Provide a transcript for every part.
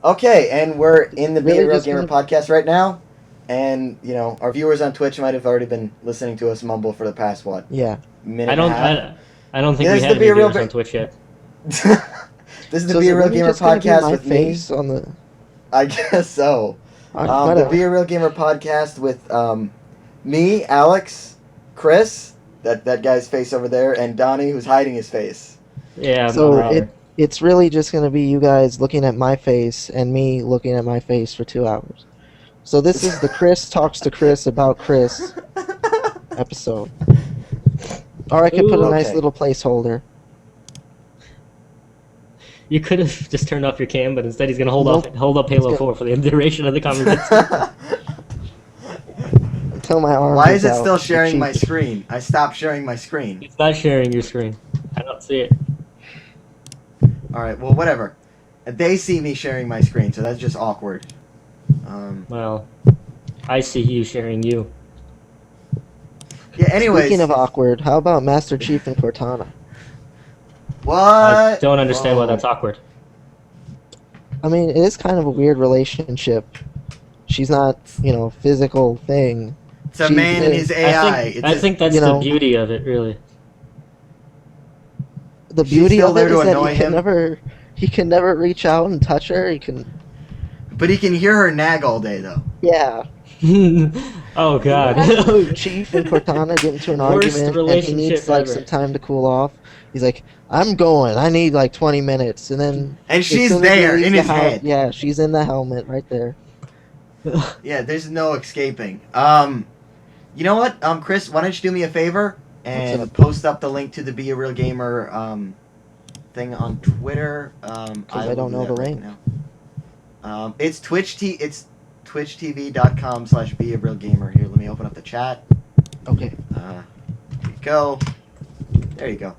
Okay, and we're in the Be Really a Real just Gamer gonna- podcast right now, and our viewers on Twitch might have already been listening to us mumble for the past Yeah. minute I and a don't. half. I don't think Yeah, we this is had the Be any a Real viewers on Twitch yet. This is the So Be is a it Real really Gamer just gonna be podcast my with me. face on the? I guess so. The Whatever. Be a Real Gamer podcast with me, Alex, Chris, that guy's face over there, and Donnie, who's hiding his face. Yeah. So it's really just gonna be you guys looking at my face and me looking at my face for 2 hours. So this is the Chris talks to Chris about Chris episode. Or I could put a nice Okay. little placeholder. You could have just turned off your cam, but instead he's gonna hold Nope. up Halo It's 4 for the duration of the conversation. Until my arm. Why is it out still to sharing my cheek. screen? I stopped sharing my screen. It's not sharing your screen. I don't see it. Alright, well, whatever. They see me sharing my screen, so that's just awkward. Well, I see you sharing you. Yeah, anyways. Speaking of awkward, how about Master Chief and Cortana? What? I don't understand why Oh. that's awkward. I mean, it is kind of a weird relationship. She's not, physical thing. It's a She man and is- his AI. I think that's you the know- beauty of it, really. The She's beauty still of there it to is that annoy him? he can never reach out and touch her. He can, But he can hear her nag all day, though. yeah. Oh god. Chief and Cortana get into an Worst argument, and he relationship needs like ever. some time to cool off. He's like, "I'm going. I need like 20 minutes," and then And as she's soon as he there leaves in the his house- head. Yeah, she's in the helmet right there. Yeah, there's no escaping. You know what? Chris, why don't you do me a favor and What's up? post up the link to the Be a Real Gamer thing on Twitter. I will don't do know that the right link. now. It's twitchtv.com/Be a Real Gamer. Here, let me open up the chat. Okay. There you go. There you go.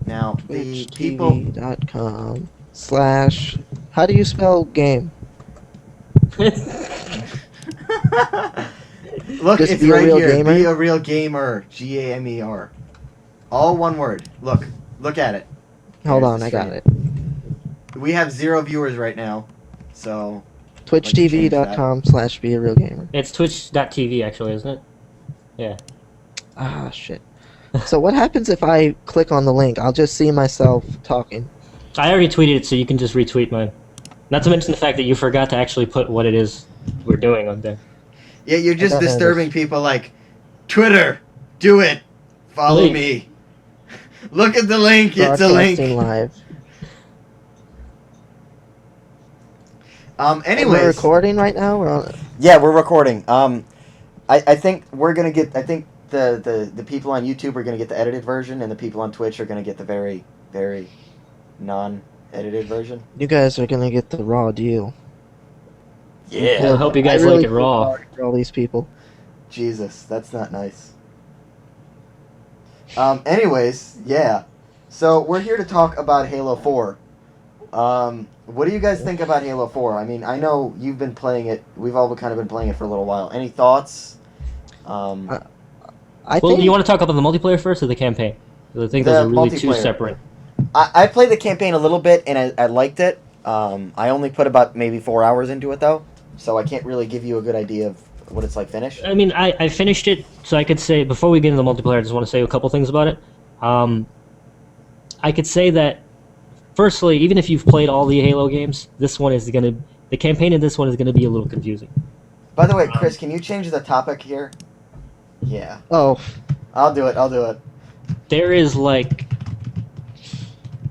Now the people. TwitchTV.com/ How do you spell game? Look, Just it's Be a right Real here. Gamer? Be a Real Gamer. GAMER. All one word. Look at it. Hold Here's on, the I got stream. it. We have 0 viewers right now, so TwitchTV.com/ Be a Real Gamer. It's twitch.tv actually, isn't it? Yeah. Ah, shit. So what happens if I click on the link? I'll just see myself talking. I already tweeted it, so you can just retweet mine. Not to mention the fact that you forgot to actually put what it is we're doing on there. yeah, you're just don't know disturbing people. Like, Twitter, do it. Follow Link. me. Look at the link. It's a Broadcasting link. live. And Anyways, we're recording right now. We're on. yeah, we're recording. I think we're gonna get. I think the people on YouTube are gonna get the edited version, and the people on Twitch are gonna get the very, very non-edited version. You guys are gonna get the raw deal. I hope you guys I really like it feel raw. sorry for all these people. Jesus, that's not nice. Anyways, yeah. So we're here to talk about Halo 4. What do you guys think about Halo 4? I mean, I know you've been playing it. We've all kind of been playing it for a little while. Any thoughts? I Well, think you want to talk about the multiplayer first or the campaign? 'Cause I think The those are really two multiplayer. separate. I played the campaign a little bit, and I liked it. I only put about maybe 4 hours into it, though. So I can't really give you a good idea of what it's like finished. I mean, I finished it, so I could say, before we get into the multiplayer, I just want to say a couple things about it. I could say that, firstly, even if you've played all the Halo games, the campaign in this one is going to be a little confusing. By the way, Chris, can you change the topic here? Yeah. Oh, I'll do it. There is, like,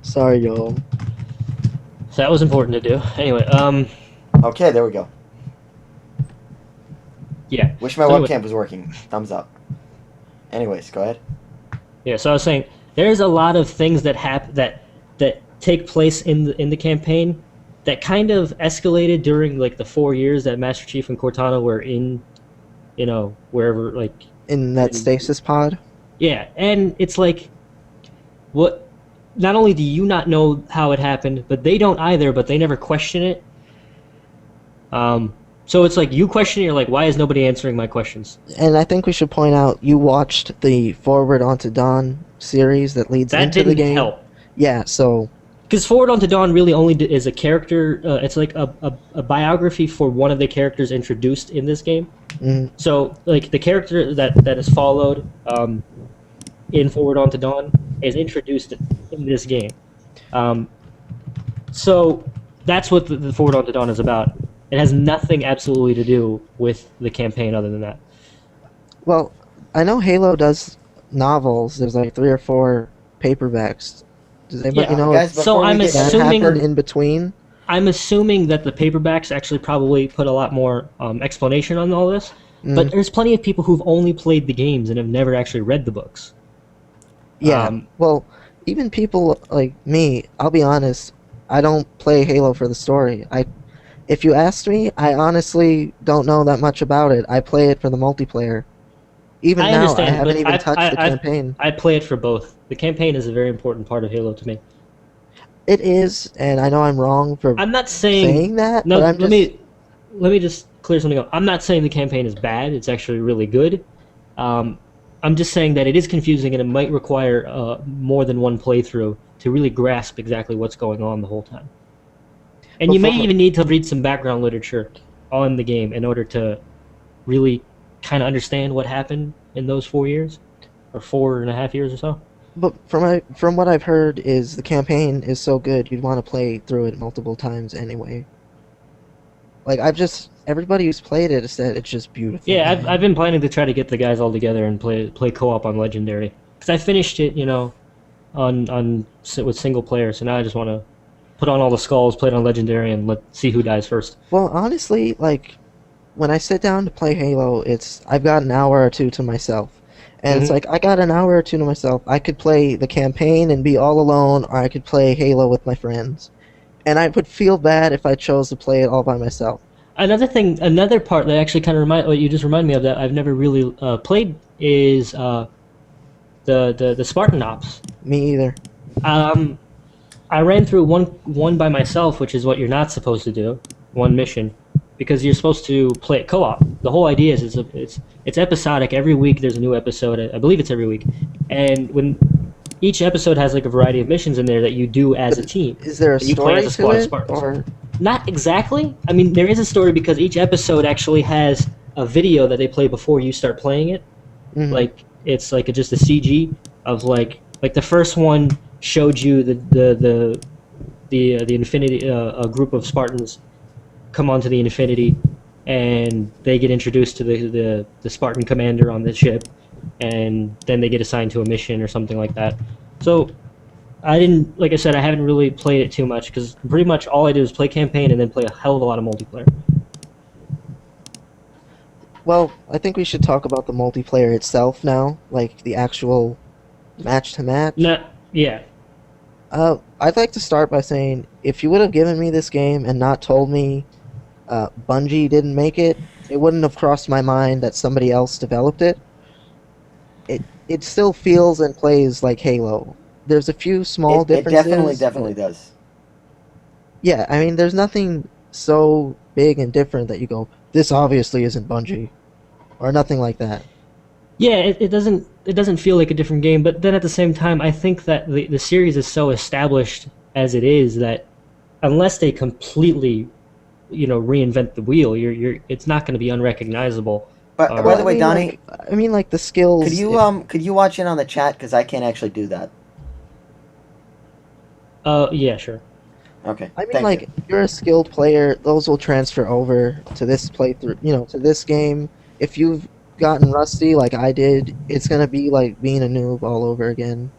sorry, y'all. so that was important to do. Anyway, Okay, there we go. yeah. Wish my So anyway- webcam was working. Thumbs up. Anyways, go ahead. Yeah, so I was saying there's a lot of things that that take place in the campaign that kind of escalated during like the 4 years that Master Chief and Cortana were in, wherever, like, In that stasis pod. yeah, and it's like, what? Not only do you not know how it happened, but they don't either. But they never question it. So it's like you question it. You're like, why is nobody answering my questions? And I think we should point out you watched the Forward Onto Dawn series that leads That into the didn't game. help. Yeah, so Because Forward Unto Dawn really only is a character. It's like a biography for one of the characters introduced in this game. Mm. So, like, the character that is followed in Forward Unto Dawn is introduced in this game. So that's what the Forward Unto Dawn is about. It has nothing absolutely to do with the campaign other than that. Well, I know Halo does novels. There's like 3 or 4 paperbacks. Does anybody Yeah, know guys, if So I'm before we get- that assuming happened in between? I'm assuming that the paperbacks actually probably put a lot more explanation on all this. But there's plenty of people who've only played the games and have never actually read the books. Yeah. Well, even people like me, I'll be honest, I don't play Halo for the story. If you asked me, I honestly don't know that much about it. I play it for the multiplayer. Even I now, understand, I haven't but even touched the campaign. I play it for both. The campaign is a very important part of Halo to me. It is, and I know I'm wrong for I'm not saying that, no. but I'm Let me just clear something up. I'm not saying the campaign is bad. It's actually really good. I'm just saying that it is confusing and it might require more than one playthrough to really grasp exactly what's going on the whole time. And you may even need to read some background literature on the game in order to really kind of understand what happened in those 4 years, or 4.5 years or so. But from what I've heard is the campaign is so good you'd want to play through it multiple times anyway. Like everybody who's played it has said it's just beautiful. Yeah, I've been planning to try to get the guys all together and play co-op on Legendary, because I finished it, with single player. So now I just want to put on all the skulls, play it on Legendary, and see who dies first. Well, honestly, like when I sit down to play Halo, I've got an hour or two to myself. And it's like, I got an hour or two to myself. I could play the campaign and be all alone, or I could play Halo with my friends. And I would feel bad if I chose to play it all by myself. Another part that actually kind of what you just reminded me of that I've never really played is the Spartan Ops. Me either. I ran through one by myself, which is what you're not supposed to do, one mission, because you're supposed to play it co-op. The whole idea is it's episodic. Every week there's a new episode. I believe it's every week, and when each episode has like a variety of missions in there that you do as a team. Is there a you play story as a squad to of it, Spartans. or Not exactly. I mean, there is a story because each episode actually has a video that they play before you start playing it. Mhm. Like it's like just a CG of like the first one showed you the Infinity a group of Spartans come onto the Infinity, and they get introduced to the Spartan commander on the ship, and then they get assigned to a mission or something like that. So like I said, I haven't really played it too much because pretty much all I do is play campaign and then play a hell of a lot of multiplayer. Well, I think we should talk about the multiplayer itself now, like the actual match-to-match. Yeah. I'd like to start by saying, if you would have given me this game and not told me Bungie didn't make it, it wouldn't have crossed my mind that somebody else developed it. It still feels and plays like Halo. There's a few small differences. It definitely does. Yeah, I mean, there's nothing so big and different that you go, this obviously isn't Bungie, or nothing like that. Yeah, it doesn't feel like a different game, but then at the same time, I think that the series is so established as it is that unless they completely, reinvent the wheel, it's not going to be unrecognizable. But by the way, Donnie, I mean, like the skills. could you watch in on the chat, because I can't actually do that. Yeah, sure. Okay. I mean, thank like, you. if you're a skilled player, those will transfer over to this playthrough, to this game. If you've gotten rusty like I did, it's gonna be like being a noob all over again.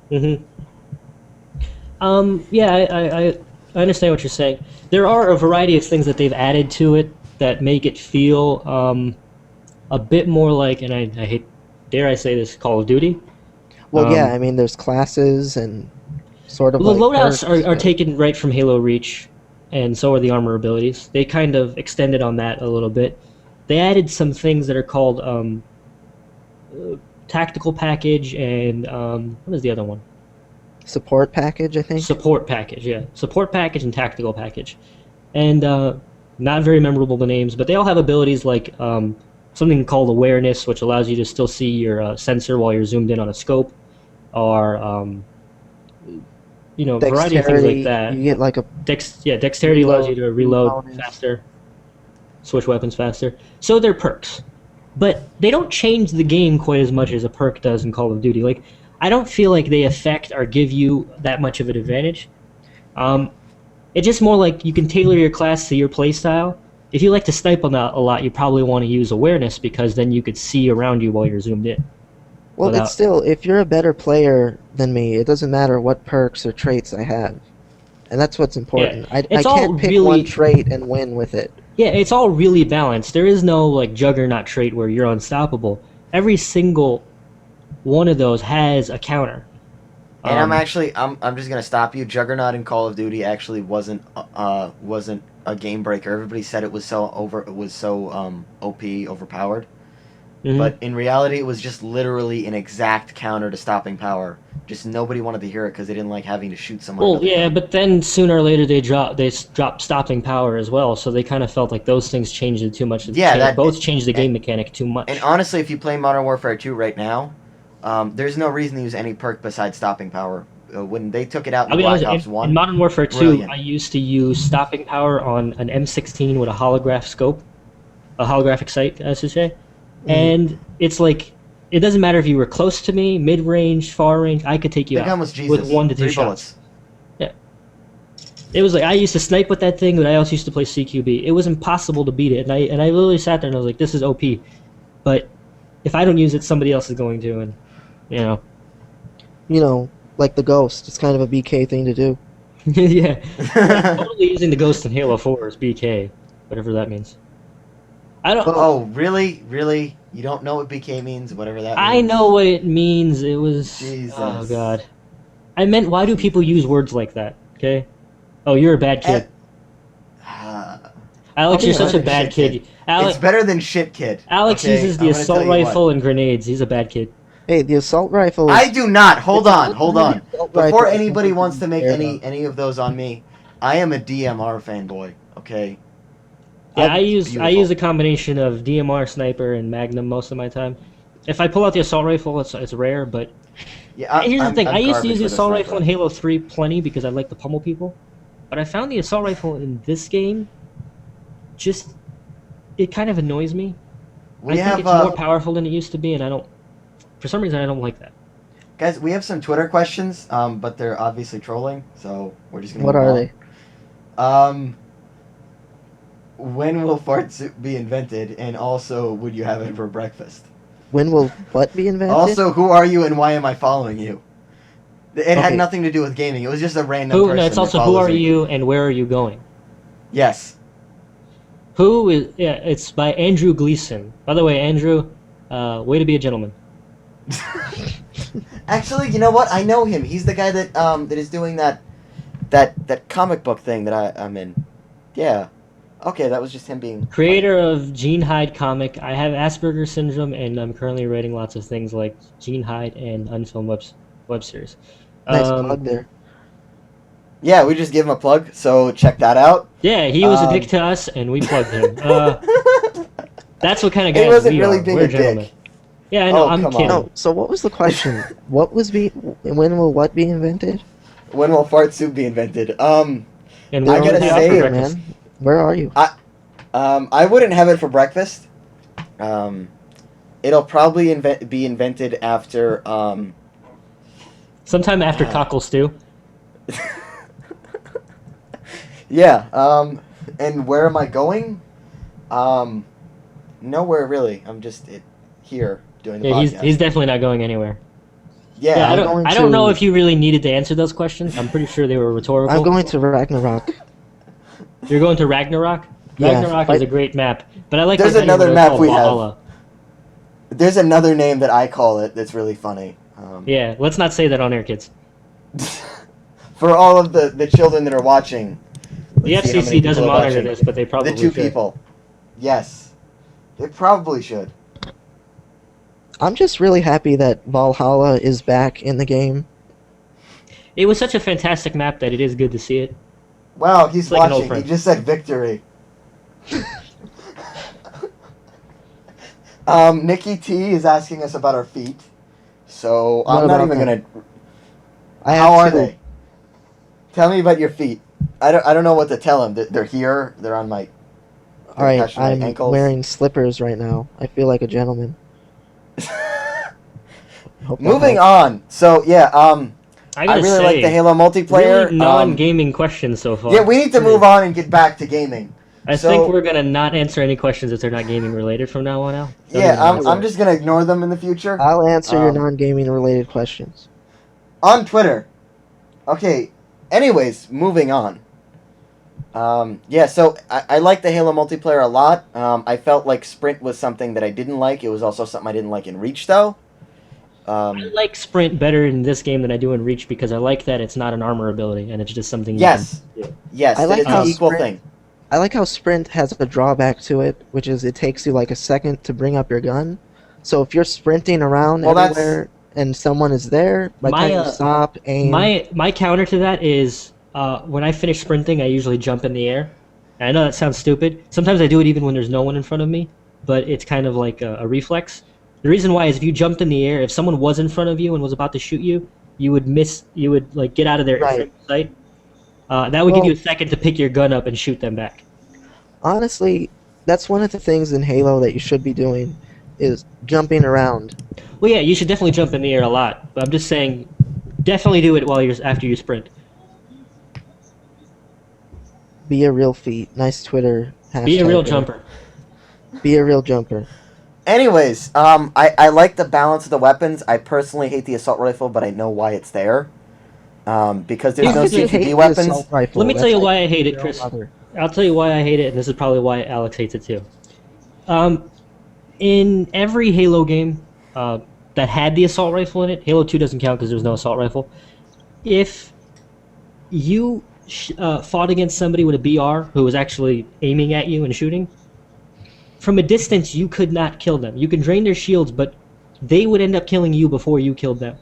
Yeah, I understand what you're saying. There are a variety of things that they've added to it that make it feel a bit more like, and I hate, dare I say this, Call of Duty. Well, yeah, I mean, there's classes and sort of Well, the like loadouts perks, are taken right from Halo Reach, and so are the armor abilities. They kind of extended on that a little bit. They added some things that are called tactical package and what is the other one? support package, I think. Support package, yeah. Support package and tactical package. And not very memorable the names, but they all have abilities like something called awareness, which allows you to still see your sensor while you're zoomed in on a scope. are a variety of things like that. You get like a Dexterity allows you to reload bonus. faster, switch weapons faster. So they're perks, but they don't change the game quite as much as a perk does in Call of Duty. Like, I don't feel like they affect or give you that much of an advantage. It's just more like you can tailor your class to your playstyle. If you like to snipe a lot, you probably want to use awareness because then you could see around you while you're zoomed in. Well, without- it's still, if you're a better player than me, it doesn't matter what perks or traits I have. And that's what's important. I it's all can't pick really- one trait and win with it. Yeah, it's all really balanced. There is no like juggernaut trait where you're unstoppable. Every single one of those has a counter. And I'm just gonna stop you. Juggernaut in Call of Duty actually wasn't a game breaker. Everybody said it was so OP, overpowered. Mhm. But in reality, it was just literally an exact counter to stopping power. Just nobody wanted to hear it because they didn't like having to shoot someone. Well, another yeah, time. but then sooner or later they dropped stopping power as well. So they kind of felt like those things changed it too much. Yeah, both changed the game mechanic too much. And honestly, if you play Modern Warfare 2 right now, there's no reason to use any perk besides stopping power. When they took it out in I'll be Black honest, Ops 1, in Modern Warfare 2, brilliant. I used to use stopping power on an M16 with a holograph scope, a holographic sight, I should say. And it's like, it doesn't matter if you were close to me, mid-range, far range, I could take you the out gun was Jesus. with 1 to 2 3 shots. bullets. It was like, I used to snipe with that thing, but I also used to play CQB. It was impossible to beat it, and I literally sat there and I was like, this is OP. But if I don't use it, somebody else is going to, and, you know. You know, like the Ghost. It's kind of a BK thing to do. Yeah. Totally using the Ghost in Halo 4 is BK, whatever that means. I don't. Oh, really? Really? You don't know what BK means? Whatever that means? I know what it means. It was. Jesus. Oh God. I meant, why do people use words like that? Okay. Oh, you're a bad kid. Alex, Okay, you're such a better than bad shit, kid. Alex, It's better than shit, kid. Alex okay? uses the I'm gonna assault tell you rifle what. and grenades. He's a bad kid. Hey, the assault rifle. I do not. Hold on. Hold on. Assault Before rifle is anybody something wants to make care any of those on me, I am a DMR fanboy. Okay. Yeah, That's I use beautiful. a combination of DMR, sniper, and Magnum most of my time. If I pull out the assault rifle, it's rare, but Yeah. here's the thing. I used to use the assault rifle in sniper. Halo 3 plenty because I like to pummel people. But I found the assault rifle in this game, it kind of annoys me. We I have think it's more powerful than it used to be, and for some reason, I don't like that. guys. We have some Twitter questions, but they're obviously trolling, so we're just gonna. What move are on. they? When will fart soup be invented? And also, would you have it for breakfast? When will what be invented? Also, who are you and why am I following you? It had Okay. nothing to do with gaming. It was just a random person. No, it's that also who follows are me. you and where are you going? Yes. Who is? Yeah, it's by Andrew Gleason. By the way, Andrew, way to be a gentleman. Actually, you know what? I know him. He's the guy that is doing that comic book thing that I'm in. Yeah. Okay, that was just him being Creator of Jean Hyde comic. I have Asperger's syndrome, and I'm currently writing lots of things like Jean Hyde and unfilmed web series. Nice plug there. Yeah, we just gave him a plug, so check that out. Yeah, he was a dick to us, and we plugged him. That's what kind of guys He wasn't we really are. being We're a dick. gentlemen. Yeah, I know. Oh, I'm come on. kidding. No, so what was the question? When will what be invented? When will fart soup be invented? And I we're gotta gonna have say, for breakfast. man, where are you? I wouldn't have it for breakfast. It'll probably be invented after. Sometime after cockle stew. Yeah. And where am I going? Nowhere really. I'm just here doing the Yeah, podcast. he's definitely not going anywhere. Yeah. Yeah, I'm going I don't know to- if you really needed to answer those questions. I'm pretty sure they were rhetorical. I'm going to Ragnarok. You're going to Ragnarok? Yeah, Ragnarok is a great map, but I like There's the name another of it map called we have. Valhalla. There's another name that I call it that's really funny. Yeah, let's not say that on air, kids. For all of the children that are watching. The let's see how many FCC doesn't people are monitor watching. this, but they probably The two should. people. Yes. They probably should. I'm just really happy that Valhalla is back in the game. It was such a fantastic map that it is good to see it. Wow, he's It's like an old watching. friend. He just said victory. Nikki T is asking us about our feet. So What I'm not about even them? gonna. I have How are two. they? Tell me about your feet. I don't know what to tell them. They're here. They're on my. All right, attached to my I'm ankles. wearing slippers right now. I feel like a gentleman. Hope that Moving helps. on. So yeah, I I gotta really say, like the Halo multiplayer. really non-gaming questions so far. Yeah, we need to move on and get back to gaming. I So- think we're gonna not answer any questions if they're not gaming related from now on out. Don't Yeah, even I'm answer. just gonna ignore them in the future. I'll answer your Um, non-gaming related questions. On Twitter. Okay. Anyways, moving on. Yeah, so I like the Halo multiplayer a lot. I felt like Sprint was something that I didn't like. It was also something I didn't like in Reach, though. I like Sprint better in this game than I do in Reach because I like that it's not an armor ability and it's just something. Yes. You can do. Yes, I that like it's how an equal Sprint- thing. I like how Sprint has a drawback to it, which is it takes you like a second to bring up your gun. So if you're sprinting around Well, that's- everywhere and someone is there, by the My, time you stop, aim. My counter to that is when I finish sprinting, I usually jump in the air. And I know that sounds stupid. Sometimes I do it even when there's no one in front of me, but it's kind of like a reflex. The reason why is if you jumped in the air, if someone was in front of you and was about to shoot you, you would miss. You would like get out of their Right. sight. That would give Well- you a second to pick your gun up and shoot them back. Honestly, that's one of the things in Halo that you should be doing, is jumping around. Well, yeah, you should definitely jump in the air a lot. But I'm just saying, definitely do it while you're after you sprint. Be a real feet. Nice Twitter hashtag. Be a real there. jumper. Be a real jumper. Anyways, I like the balance of the weapons. I personally hate the assault rifle, but I know why it's there. Because there's no Because you hate CQB the weapons. assault rifle. Let me That's tell you like why I hate it, your Chris. mother. I'll tell you why I hate it, and this is probably why Alex hates it too. In every Halo game that had the assault rifle in it, Halo 2 doesn't count because there's no assault rifle. If you fought against somebody with a BR who was actually aiming at you and shooting, from a distance you could not kill them. You can drain their shields, but they would end up killing you before you killed them,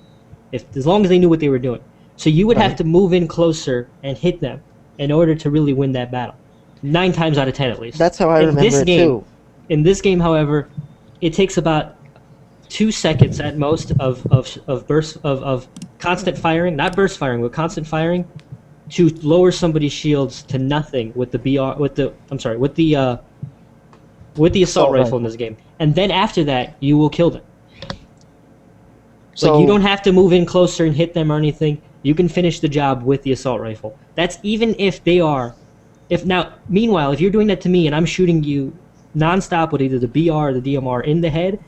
as long as they knew what they were doing. So you would have Right. to move in closer and hit them in order to really win that battle. 9 times out of 10 at least. That's how I In remember this it game, too. In this game, however, it takes about 2 seconds at most of burst of constant firing, not burst firing, but constant firing, to lower somebody's shields to nothing with the assault rifle in this game. And then after that, you will kill them. So Like you don't have to move in closer and hit them or anything. You can finish the job with the assault rifle. That's even if they are. Meanwhile, if you're doing that to me and I'm shooting you nonstop with either the BR or the DMR in the head,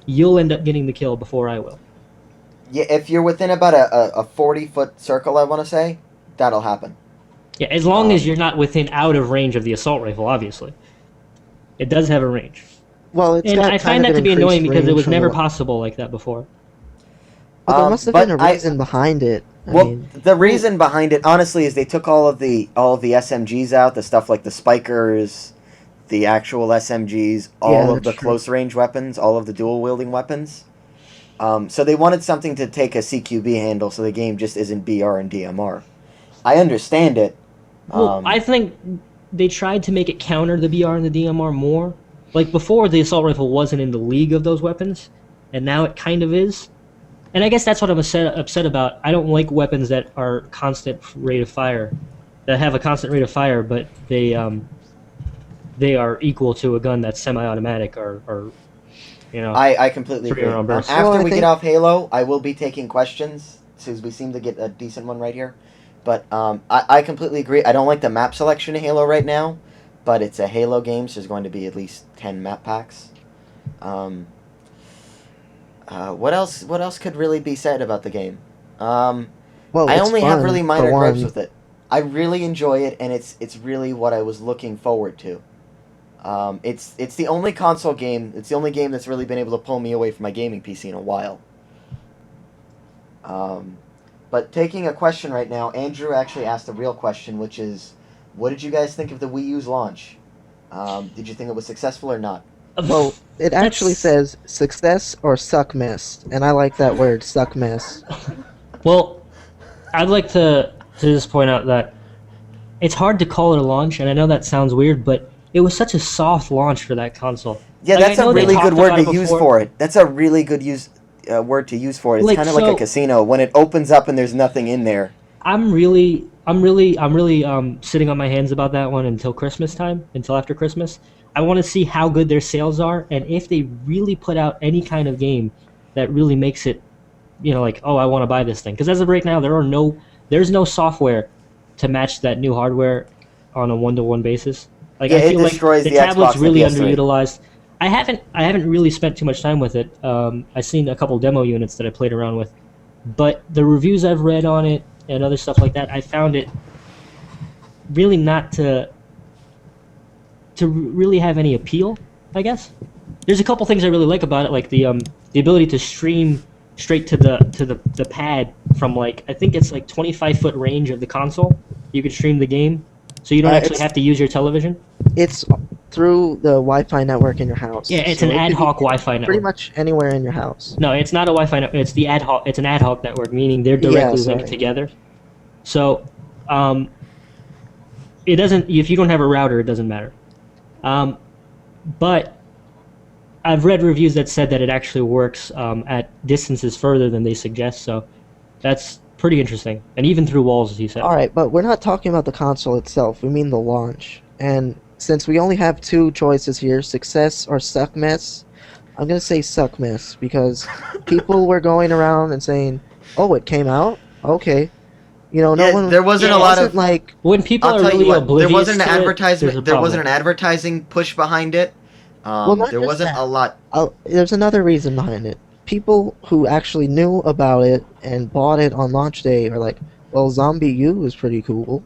you'll end up getting the kill before I will. Yeah, if you're within about a 40-foot circle, I want to say, that'll happen. Yeah, as long as you're not within out of range of the assault rifle, obviously. It does have a range. well, it's And got I kind find of that to an be annoying increased because it range was from never the- possible like that before. But there must have but been a I- reason behind it. I Well, mean, the reason behind it, honestly, is they took all of the SMGs out, the stuff like the spikers, the actual SMGs, all Yeah, of the that's true. close range weapons, all of the dual wielding weapons. So they wanted something to take a CQB handle, so the game just isn't BR and DMR. I understand it. Well, I think they tried to make it counter the BR and the DMR more. Like before, the assault rifle wasn't in the league of those weapons, and now it kind of is. And I guess that's what I'm upset about. I don't like weapons that are constant rate of fire, that have a constant rate of fire, but they are equal to a gun that's semi-automatic or you know. I completely For agree. your own burst. After Well, I we think- get off Halo, I will be taking questions, since we seem to get a decent one right here. But I completely agree. I don't like the map selection in Halo right now, but it's a Halo game, so there's going to be at least 10 map packs. What else could really be said about the game? well, I it's only have fun, really for minor gripes one. with it. I really enjoy it, and it's really what I was looking forward to. It's the only console game. It's the only game that's really been able to pull me away from my gaming PC in a while. But taking a question right now, Andrew actually asked a real question, which is, what did you guys think of the Wii U's launch? Did you think it was successful or not? Well, it actually That's- says success or suck miss, and I like that word, suck miss. Well, I'd like to just point out that it's hard to call it a launch, and I know that sounds weird, but it was such a soft launch for that console. Yeah, Like, that's I know a they really talked good word about to it use before. for it. That's a really good use. word to use for it. It's Like, kind of like a so- casino when it opens up and there's nothing in there. I'm really sitting on my hands about that one until Christmas time, until after Christmas. I want to see how good their sales are, and if they really put out any kind of game that really makes it, like, oh, I want to buy this thing. Because as of right now, there's no software to match that new hardware on a one-to-one basis. Like, Yeah, I it feel like destroys the the tablet's Xbox and really the PS3. underutilized. I haven't really spent too much time with it. I've seen a couple demo units that I played around with, but the reviews I've read on it and other stuff like that, I found it really not to really have any appeal, I guess. There's a couple things I really like about it, like the ability to stream straight to the pad from, like, I think it's like 25-foot range of the console. You could stream the game, so you don't actually have to use your television. It's through the Wi-Fi network in your house. Yeah, it's So an it could ad be hoc Wi-Fi network. Pretty much anywhere in your house. No, it's not a Wi-Fi network. It's the ad hoc. It's an ad hoc network, meaning they're directly sorry. linked together. So, it doesn't. If you don't have a router, it doesn't matter. But I've read reviews that said that it actually works at distances further than they suggest. So, that's pretty interesting, and even through walls, as you said. All right, but we're not talking about the console itself. We mean the launch. And since we only have two choices here, success or suck mess, I'm gonna say suck mess because people were going around and saying, "Oh, it came out? Okay." No Yeah, one. there wasn't yeah, a it lot wasn't of. like. When people I'll are tell really you what. oblivious There wasn't an to it, there's a advertisement. There wasn't an problem. advertising push behind it. Well, not There just wasn't that. a lot. There's another reason behind it. People who actually knew about it and bought it on launch day are like, "Well, Zombie U is pretty cool."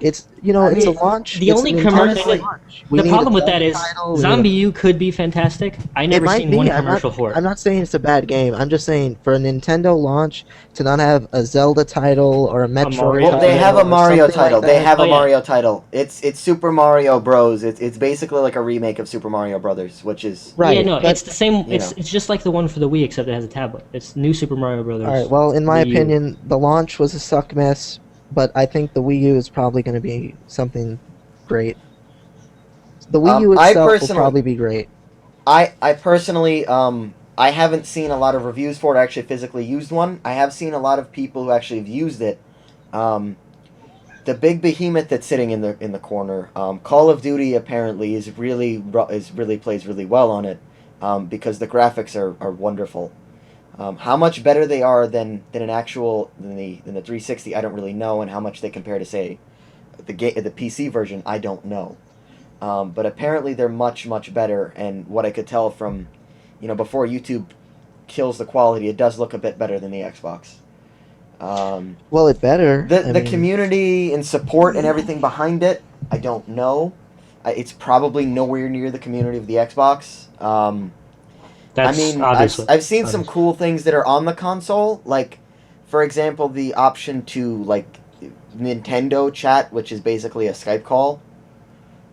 It's it's a mean, launch. the it's only an commercial- entire launch. We The need problem a with that is title, we need Zombie U could be fantastic. I It never might seen be. one I'm commercial not, for it. I'm not saying it's a bad game. I'm just saying for a Nintendo launch to not have a Zelda title or a Metroid Mario Well, they title have a or Mario something like title. They that. have Oh, a yeah. Mario title. It's Super Mario Bros. It's basically like a remake of Super Mario Brothers, which is Right. Yeah, no, but- it's the same. you It's know. it's just like the one for the Wii, except it has a tablet. It's New Super Mario Brothers. All right. Well, in my Wii U. opinion, the launch was a suck mess, but I think the Wii U is probably going to be something great. The Wii U I itself will personally- probably be great. I personally I haven't seen a lot of reviews for it. I actually physically used one. I have seen a lot of people who actually have used it. The big behemoth that's sitting in the corner, Call of Duty apparently is really plays really well on it because the graphics are wonderful. How much better they are than the 360, I don't really know, and how much they compare to, say, the PC version, I don't know. But apparently they're much better, and what I could tell from, before YouTube kills the quality, it does look a bit better than the Xbox. Well, it better. The community and support and everything behind it, I don't know. It's probably nowhere near the community of the Xbox. That's obviously. I've seen some obvious. cool things that are on the console, like, for example, the option to, like, Nintendo chat, which is basically a Skype call,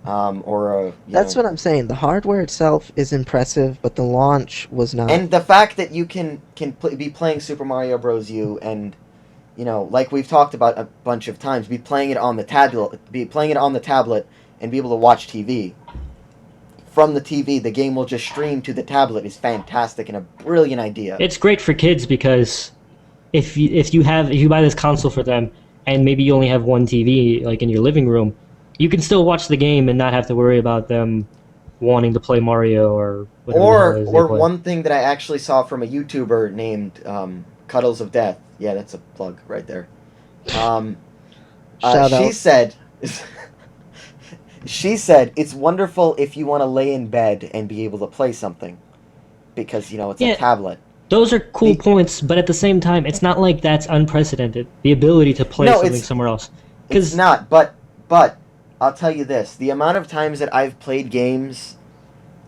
or a. That's what I'm saying. The hardware itself is impressive, but the launch was not. And the fact that you can be playing Super Mario Bros. U and, like we've talked about a bunch of times, be playing it on the tablet, and be able to watch TV. From the TV, the game will just stream to the tablet is fantastic and a brilliant idea. It's great for kids because if you buy this console for them and maybe you only have one TV like in your living room, you can still watch the game and not have to worry about them wanting to play Mario or whatever the hell it is they Or play. one thing that I actually saw from a YouTuber named Cuddles of Death. Yeah, that's a plug right there. Shout She out. said, it's wonderful if you want to lay in bed and be able to play something, because it's Yeah. a tablet. Those are cool The- points, but at the same time, it's not like that's unprecedented. The ability to play No, something it's- somewhere else. It's not, but I'll tell you this: the amount of times that I've played games,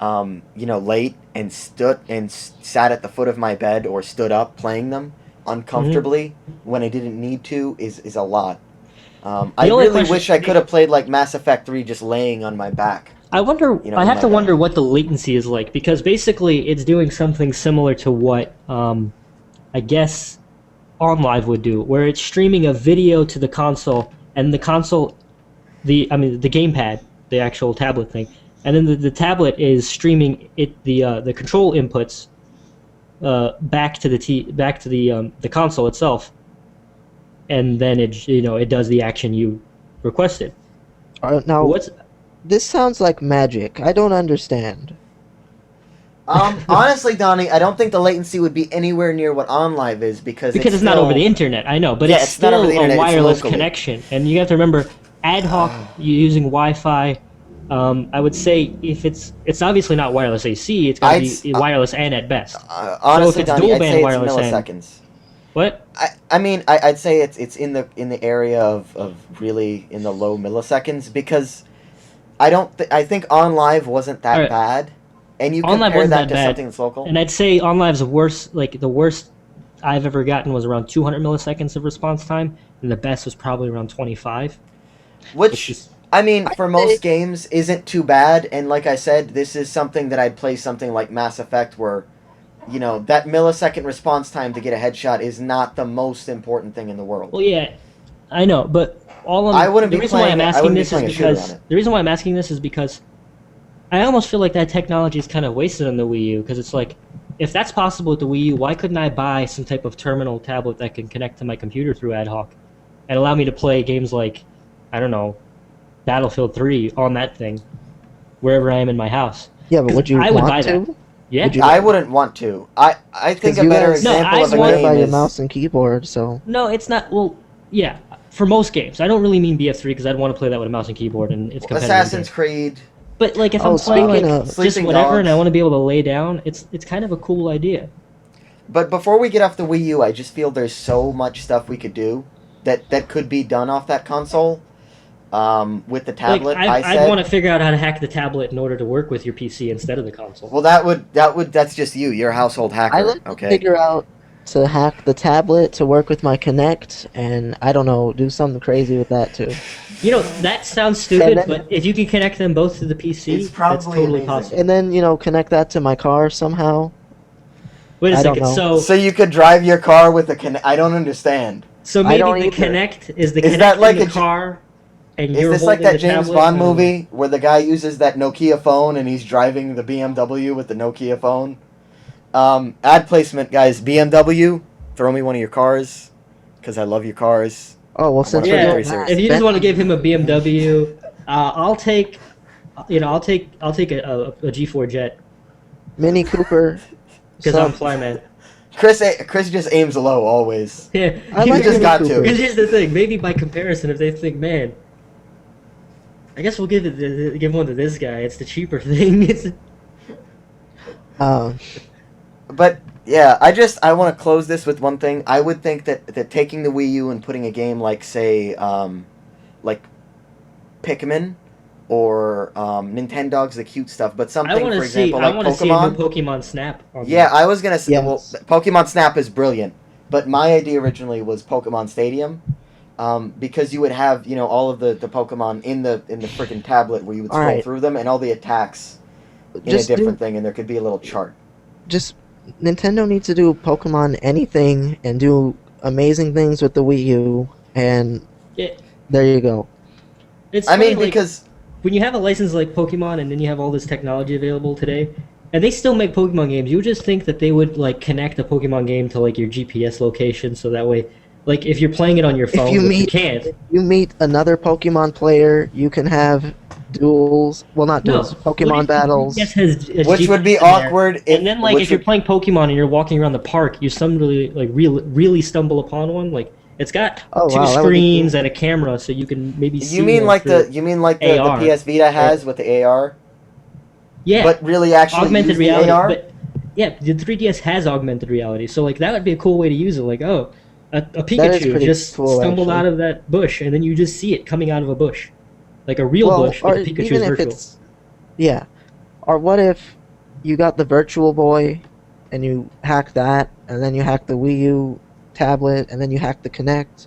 late and sat at the foot of my bed or stood up playing them uncomfortably when I didn't need to is a lot. I only really question- wish I could have played like Mass Effect 3 just laying on my back. I wonder. You know, I have my to bad. wonder what the latency is like because basically it's doing something similar to what I guess OnLive would do, where it's streaming a video to the console, and the console, the gamepad, the actual tablet thing, and then the tablet is streaming the control inputs back to the console itself, and then it does the action you requested. Now, What's this sounds like magic. I don't understand. Honestly, Donnie, I don't think the latency would be anywhere near what OnLive is because it's not over the internet, I know, but Yeah, it's it's not still over the internet, a it's wireless locally. connection, and you have to remember ad hoc using Wi-Fi. I would say if it's obviously not wireless AC, it's going to be wireless and at best. Honestly, it's Donnie, dual I'd band say it's wireless milliseconds. What? I mean, I'd say it's in the area of really in the low milliseconds because I think OnLive wasn't that Alright. bad, and you OnLive compare wasn't that that to bad. something that's local. And I'd say OnLive's worst, like the worst I've ever gotten was around 200 milliseconds of response time, and the best was probably around 25. Which is- I mean, for I most think- games, isn't too bad. And like I said, this is something that I'd play something like Mass Effect, where, that millisecond response time to get a headshot is not the most important thing in the world. Well, yeah, I know, but I wouldn't the be reason why playing I'm it- I asking wouldn't be this is playing a shooter because on it. the reason why I'm asking this is because I almost feel like that technology is kind of wasted on the Wii U because it's like if that's possible with the Wii U, why couldn't I buy some type of terminal tablet that can connect to my computer through ad hoc and allow me to play games like, I don't know, Battlefield 3 on that thing wherever I am in my house? Yeah, but would you I would want buy to? that. Yeah. Would you- I wouldn't want to. I think 'Cause a you better guys- No, example I of a want- Swear by game your is mouse and keyboard, so No, it's not. Well, yeah, for most games. I don't really mean BF3 because I'd want to play that with a mouse and keyboard and it's competitive. Assassin's game. Creed. But like if Oh, I'm playing speaking like of- just Sleeping whatever and I Dogs. want to be able to lay down, it's kind of a cool idea. But before we get off the Wii U, I just feel there's so much stuff we could do that could be done off that console. With the tablet, Like I said. I'd want to figure out how to hack the tablet in order to work with your PC instead of the console. Well, that's just you. You're a household hacker. I like to Okay. figure out to hack the tablet to work with my Kinect, and I don't know, do something crazy with that too. You know, that sounds stupid, And then- but if you can connect them both to the PC, It's probably that's totally amazing. possible. And then connect that to my car somehow. Wait a I don't second. know. So you could drive your car with a I don't understand. So I maybe don't the either. Connect is the Is Kinect that like in the a- car, and Is you're this like holding that the James tablet? Bond I don't know. movie where the guy uses that Nokia phone and he's driving the BMW with the Nokia phone? Ad placement, guys. BMW, throw me one of your cars, because I love your cars. Oh well, since Yeah, we're Yeah, doing serious. that, if you just want to give him a BMW, I'll take a G4 Jet Mini Cooper. because some- I'm Flyman. Chris just aims low always. Yeah, I You like just Mini got to. Cooper. Because here's the thing, maybe by comparison, if they think, man, I guess we'll give one to this guy. It's the cheaper thing. It's But yeah, I want to close this with one thing. I would think that taking the Wii U and putting a game like say like Pikmin or Nintendog's the cute stuff, but I something want for to see. example I like want to see a new Pokemon. Pokemon Snap. On Yeah, there. I was gonna say. Yes. Well, Pokemon Snap is brilliant, but my idea originally was Pokemon Stadium, because you would have all of the Pokemon in the freaking tablet where you would scroll Alright. through them and all the attacks in Just a different do, thing, and there could be a little chart. just Nintendo needs to do Pokemon anything and do amazing things with the Wii U, and Yeah. there you go. It's I funny, mean, like, because when you have a license like Pokemon and then you have all this technology available today, and they still make Pokemon games, you would just think that they would like connect a Pokemon game to like your GPS location, so that way, like if you're playing it on your phone, you which you meet- can't. You meet another Pokemon player, you can have duels. Well, not duels. Pokemon battles. Yes, has a which would be GPS in there. awkward. If, And then, like, which if you're would- playing Pokemon and you're walking around the park, you suddenly really stumble upon one. Like, it's got Oh, two wow, that would be screens cool. and a camera, so you can maybe see. you mean more like through- the AR. PS Vita has with the AR, yeah, but really actually augmented use the reality. AR? But yeah, the 3DS has augmented reality, so like that would be a cool way to use it. Like, oh, a Pikachu pretty just cool, stumbled actually. out of that bush, and then you just see it coming out of a bush, like a real bush, or but the Pikachu's even if virtual. it's yeah, or what if you got the Virtual Boy and you hack that, and then you hack the Wii U tablet, and then you hack the Kinect,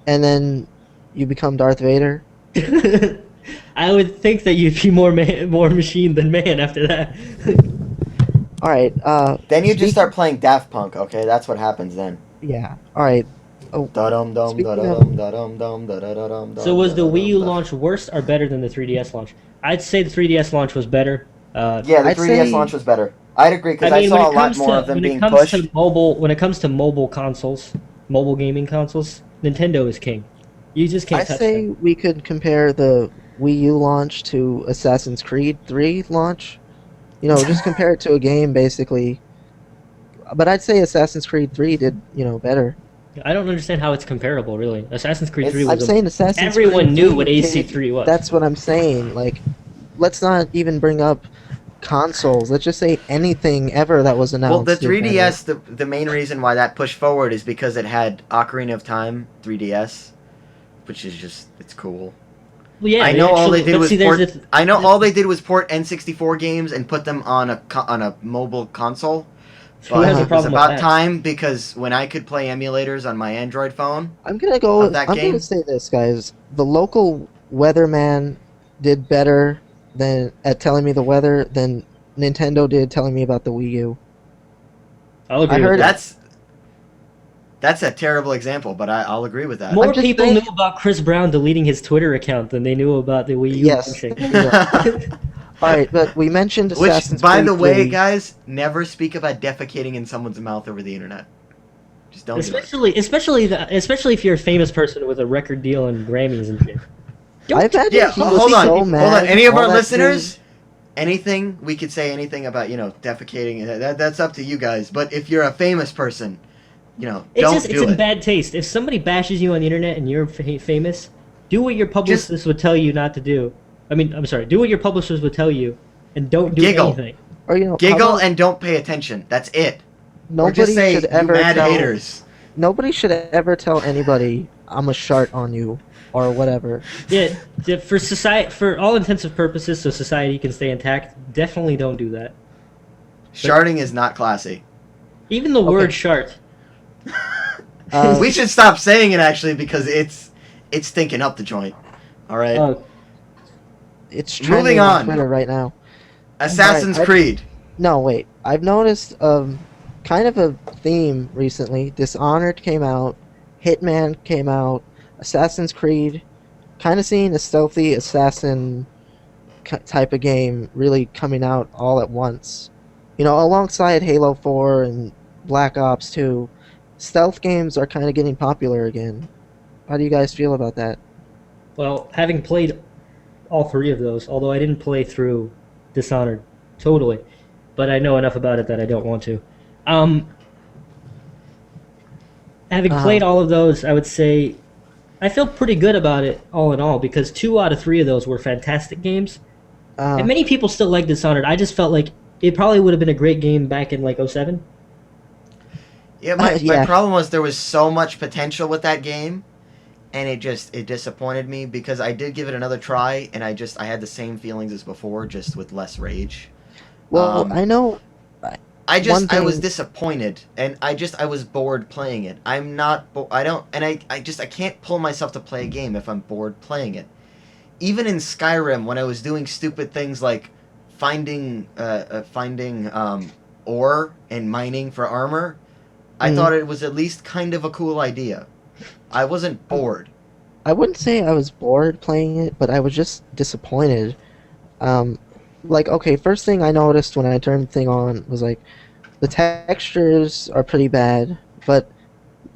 and then you become Darth Vader? I would think that you'd be more machine than man after that. All right. Then you just speak- start playing Daft Punk. Okay, that's what happens then. Yeah. All right. Da-dum dum Speaking da-dum da-dum dum da-da-da-dum So was the Wii U da-da-dum. launch worse or better than the 3DS launch? I'd say the 3DS launch was better. Yeah, the I'd 3DS say- launch was better. I'd agree because I saw a lot more of them being pushed. When it comes to mobile consoles, mobile gaming consoles, Nintendo is king. You just can't I touch say them. we could compare the Wii U launch to Assassin's Creed 3 launch. You know, just compare it to a game, basically. But I'd say Assassin's Creed 3 did, better. I don't understand how it's comparable, really. Assassin's Creed 3 I'm was saying Assassin's everyone Creed knew 3 what did- AC3 was. That's what I'm saying. Like, let's not even bring up consoles. Let's just say anything ever that was announced. Well, the did better. 3DS, the main reason why that pushed forward is because it had Ocarina of Time 3DS, which is just it's cool. Well, yeah, I know all they did was port. there's I know all they did was port N64 games and put them on a mobile console. Who has But a it was problem with about that? time because when I could play emulators on my Android phone, I'm gonna go. of that I'm game? gonna say this, guys. The local weatherman did better than at telling me the weather than Nintendo did telling me about the Wii U. I'll agree I with heard that. that's a terrible example, but I'll agree with that. More I'm just people saying- knew about Chris Brown deleting his Twitter account than they knew about the Wii U Yes. launching. All right, but we mentioned Which, Assassin's by Creed the way, 3. guys, never speak about defecating in someone's mouth over the internet. Just don't do it. especially if you're a famous person with a record deal and Grammys and shit. I imagine Yeah, he was hold on, so hold mad. on. Any of all our that listeners, anything we could say anything about defecating. That's up to you guys. But if you're a famous person, don't It's do in it. bad taste. If somebody bashes you on the internet and you're famous, do what your publicist would tell you not to do. I mean, I'm sorry. Do what your publishers would tell you, and don't do Giggle. anything. Or, how Giggle about and don't pay attention. That's it. Or nobody just say should you ever mad tell, haters. Nobody should ever tell anybody I'm a shart on you or whatever. Yeah, for society, for all intents and purposes, so society can stay intact. Definitely don't do that. Sharding is not classy. Even the word "shart." We should stop saying it actually because it's stinking up the joint. All right. It's Moving trending on. Twitter right now. Assassin's Alright, Creed. No, wait. I've noticed kind of a theme recently. Dishonored came out, Hitman came out, Assassin's Creed. Kind of seeing a stealthy assassin type of game really coming out all at once. Alongside Halo 4 and Black Ops 2, stealth games are kind of getting popular again. How do you guys feel about that? Well, having played all three of those, although I didn't play through Dishonored totally, but I know enough about it that I don't want to. Having played all of those, I would say I feel pretty good about it all in all because 2 out of 3 of those were fantastic games. And many people still like Dishonored. I just felt like it probably would have been a great game back in like 07. Yeah, my problem was there was so much potential with that game, and it disappointed me because I did give it another try, and I had the same feelings as before, just with less rage. Well, I know. I was thing- disappointed, and I was bored playing it. I'm not. I can't pull myself to play a game if I'm bored playing it. Even in Skyrim, when I was doing stupid things like finding ore and mining for armor, I thought it was at least kind of a cool idea. I wasn't bored. I wouldn't say I was bored playing it, but I was just disappointed. First thing I noticed when I turned the thing on was the textures are pretty bad, but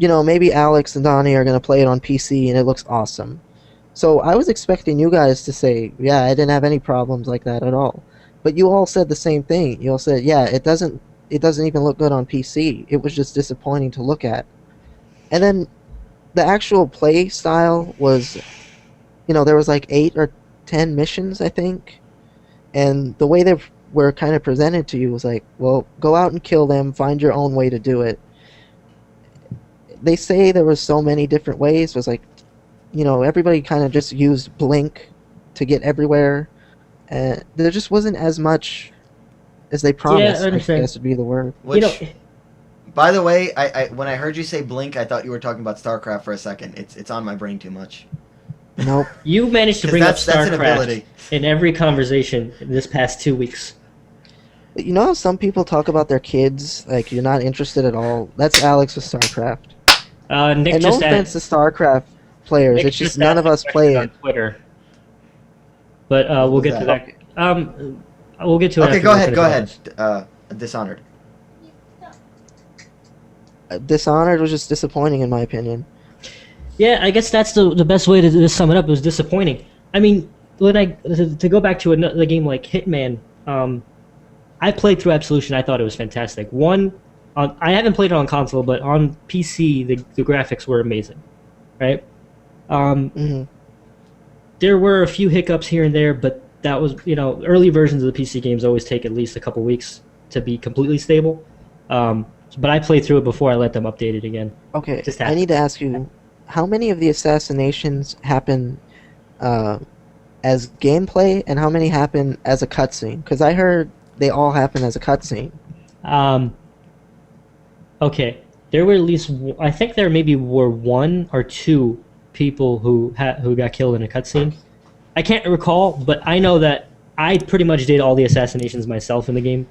maybe Alex and Donnie are gonna play it on PC and it looks awesome. So I was expecting you guys to say, yeah, I didn't have any problems like that at all. But you all said the same thing. You all said, yeah, it doesn't even look good on PC. It was just disappointing to look at. And then the actual play style was, there was 8 or 10 missions, I think. And the way they were kind of presented to you was well, go out and kill them, find your own way to do it. They say there was so many different ways. It was everybody kind of just used Blink to get everywhere. And there just wasn't as much as they promised, Yeah, I understand. I guess would be the word. Which, by the way, I when I heard you say Blink, I thought you were talking about StarCraft for a second. It's on my brain too much. Nope. You managed to 'Cause bring up that's an StarCraft ability. in every conversation in this past 2 weeks. How some people talk about their kids, you're not interested at all? That's Alex with StarCraft. Nick And no just offense to StarCraft players, Nick it's just just none of asked us a play question it. on Twitter. But we'll was get to that? that. We'll get to it. Okay, after go we ahead. finish Go all ahead. this. Dishonored. Dishonored was just disappointing in my opinion. Yeah, I guess that's the best way to sum it up. It was disappointing. I mean, to go back to another game like Hitman, I played through Absolution. I thought it was fantastic. I haven't played it on console, but on PC, the graphics were amazing, right? There were a few hiccups here and there, but that was, early versions of the PC games always take at least a couple weeks to be completely stable. But I played through it before I let them update it again. Okay, I need to ask you, how many of the assassinations happen as gameplay, and how many happen as a cutscene? Because I heard they all happen as a cutscene. Okay, there were at least, I think there maybe were 1 or 2 people who got killed in a cutscene. I can't recall, but I know that I pretty much did all the assassinations myself in the game.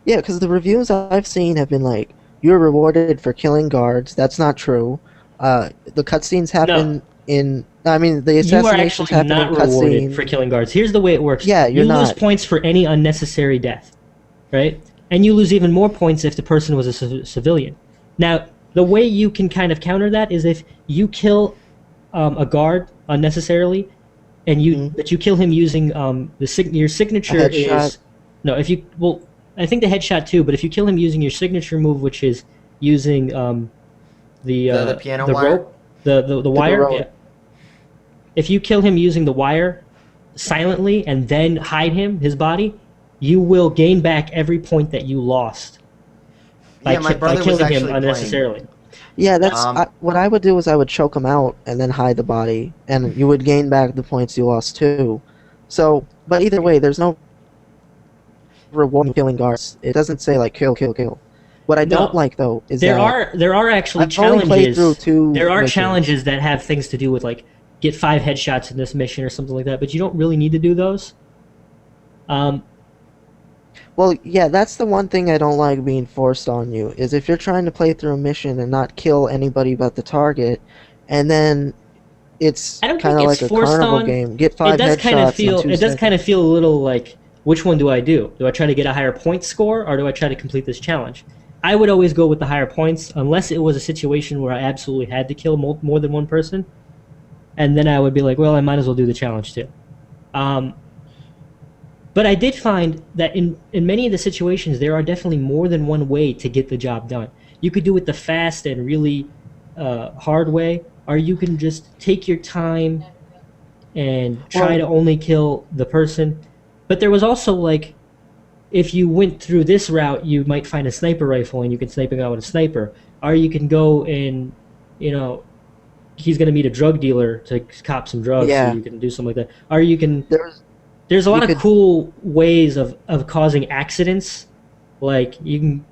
Yeah, because the reviews I've seen have been like, you're rewarded for killing guards. That's not true. The cutscenes happen in... I mean, the assassinations happen in cutscenes. You are actually not rewarded for killing guards. Here's the way it works. Yeah, you lose points for any unnecessary death, right? And you lose even more points if the person was a civilian. Now, the way you can kind of counter that is if you kill a guard unnecessarily, and but you kill him using your signature is... No, if you... Well, I think the headshot too, but if you kill him using your signature move, which is using the piano the wire? rope, the wire. Yeah. If you kill him using the wire silently and then hide his body, you will gain back every point that you lost by killing him unnecessarily. Yeah, that's what I would do is I would choke him out and then hide the body, and you would gain back the points you lost too. So, but either way, there's no reward killing guards. It doesn't say like kill. What I don't like though is there are actually challenges. There are challenges that have things to do with like get 5 headshots in this mission or something like that, but you don't really need to do those. Well, yeah, that's the one thing I don't like being forced on you, is if you're trying to play through a mission and not kill anybody but the target, and then it's kind of like a carnival game. Get 5 headshots. It does kind of feel a little like, which one do I do? Do I try to get a higher point score, or do I try to complete this challenge? I would always go with the higher points, unless it was a situation where I absolutely had to kill more than one person. And then I would be like, well, I might as well do the challenge too. But I did find that in many of the situations, there are definitely more than one way to get the job done. You could do it the fast and really hard way, or you can just take your time and try to only kill the person. But there was also, like, if you went through this route, you might find a sniper rifle and you can snipe a guy with a sniper. Or you can go and, he's going to meet a drug dealer to cop some drugs, so you can do something like that. Or you can... There's a lot of cool ways of causing accidents. Like, you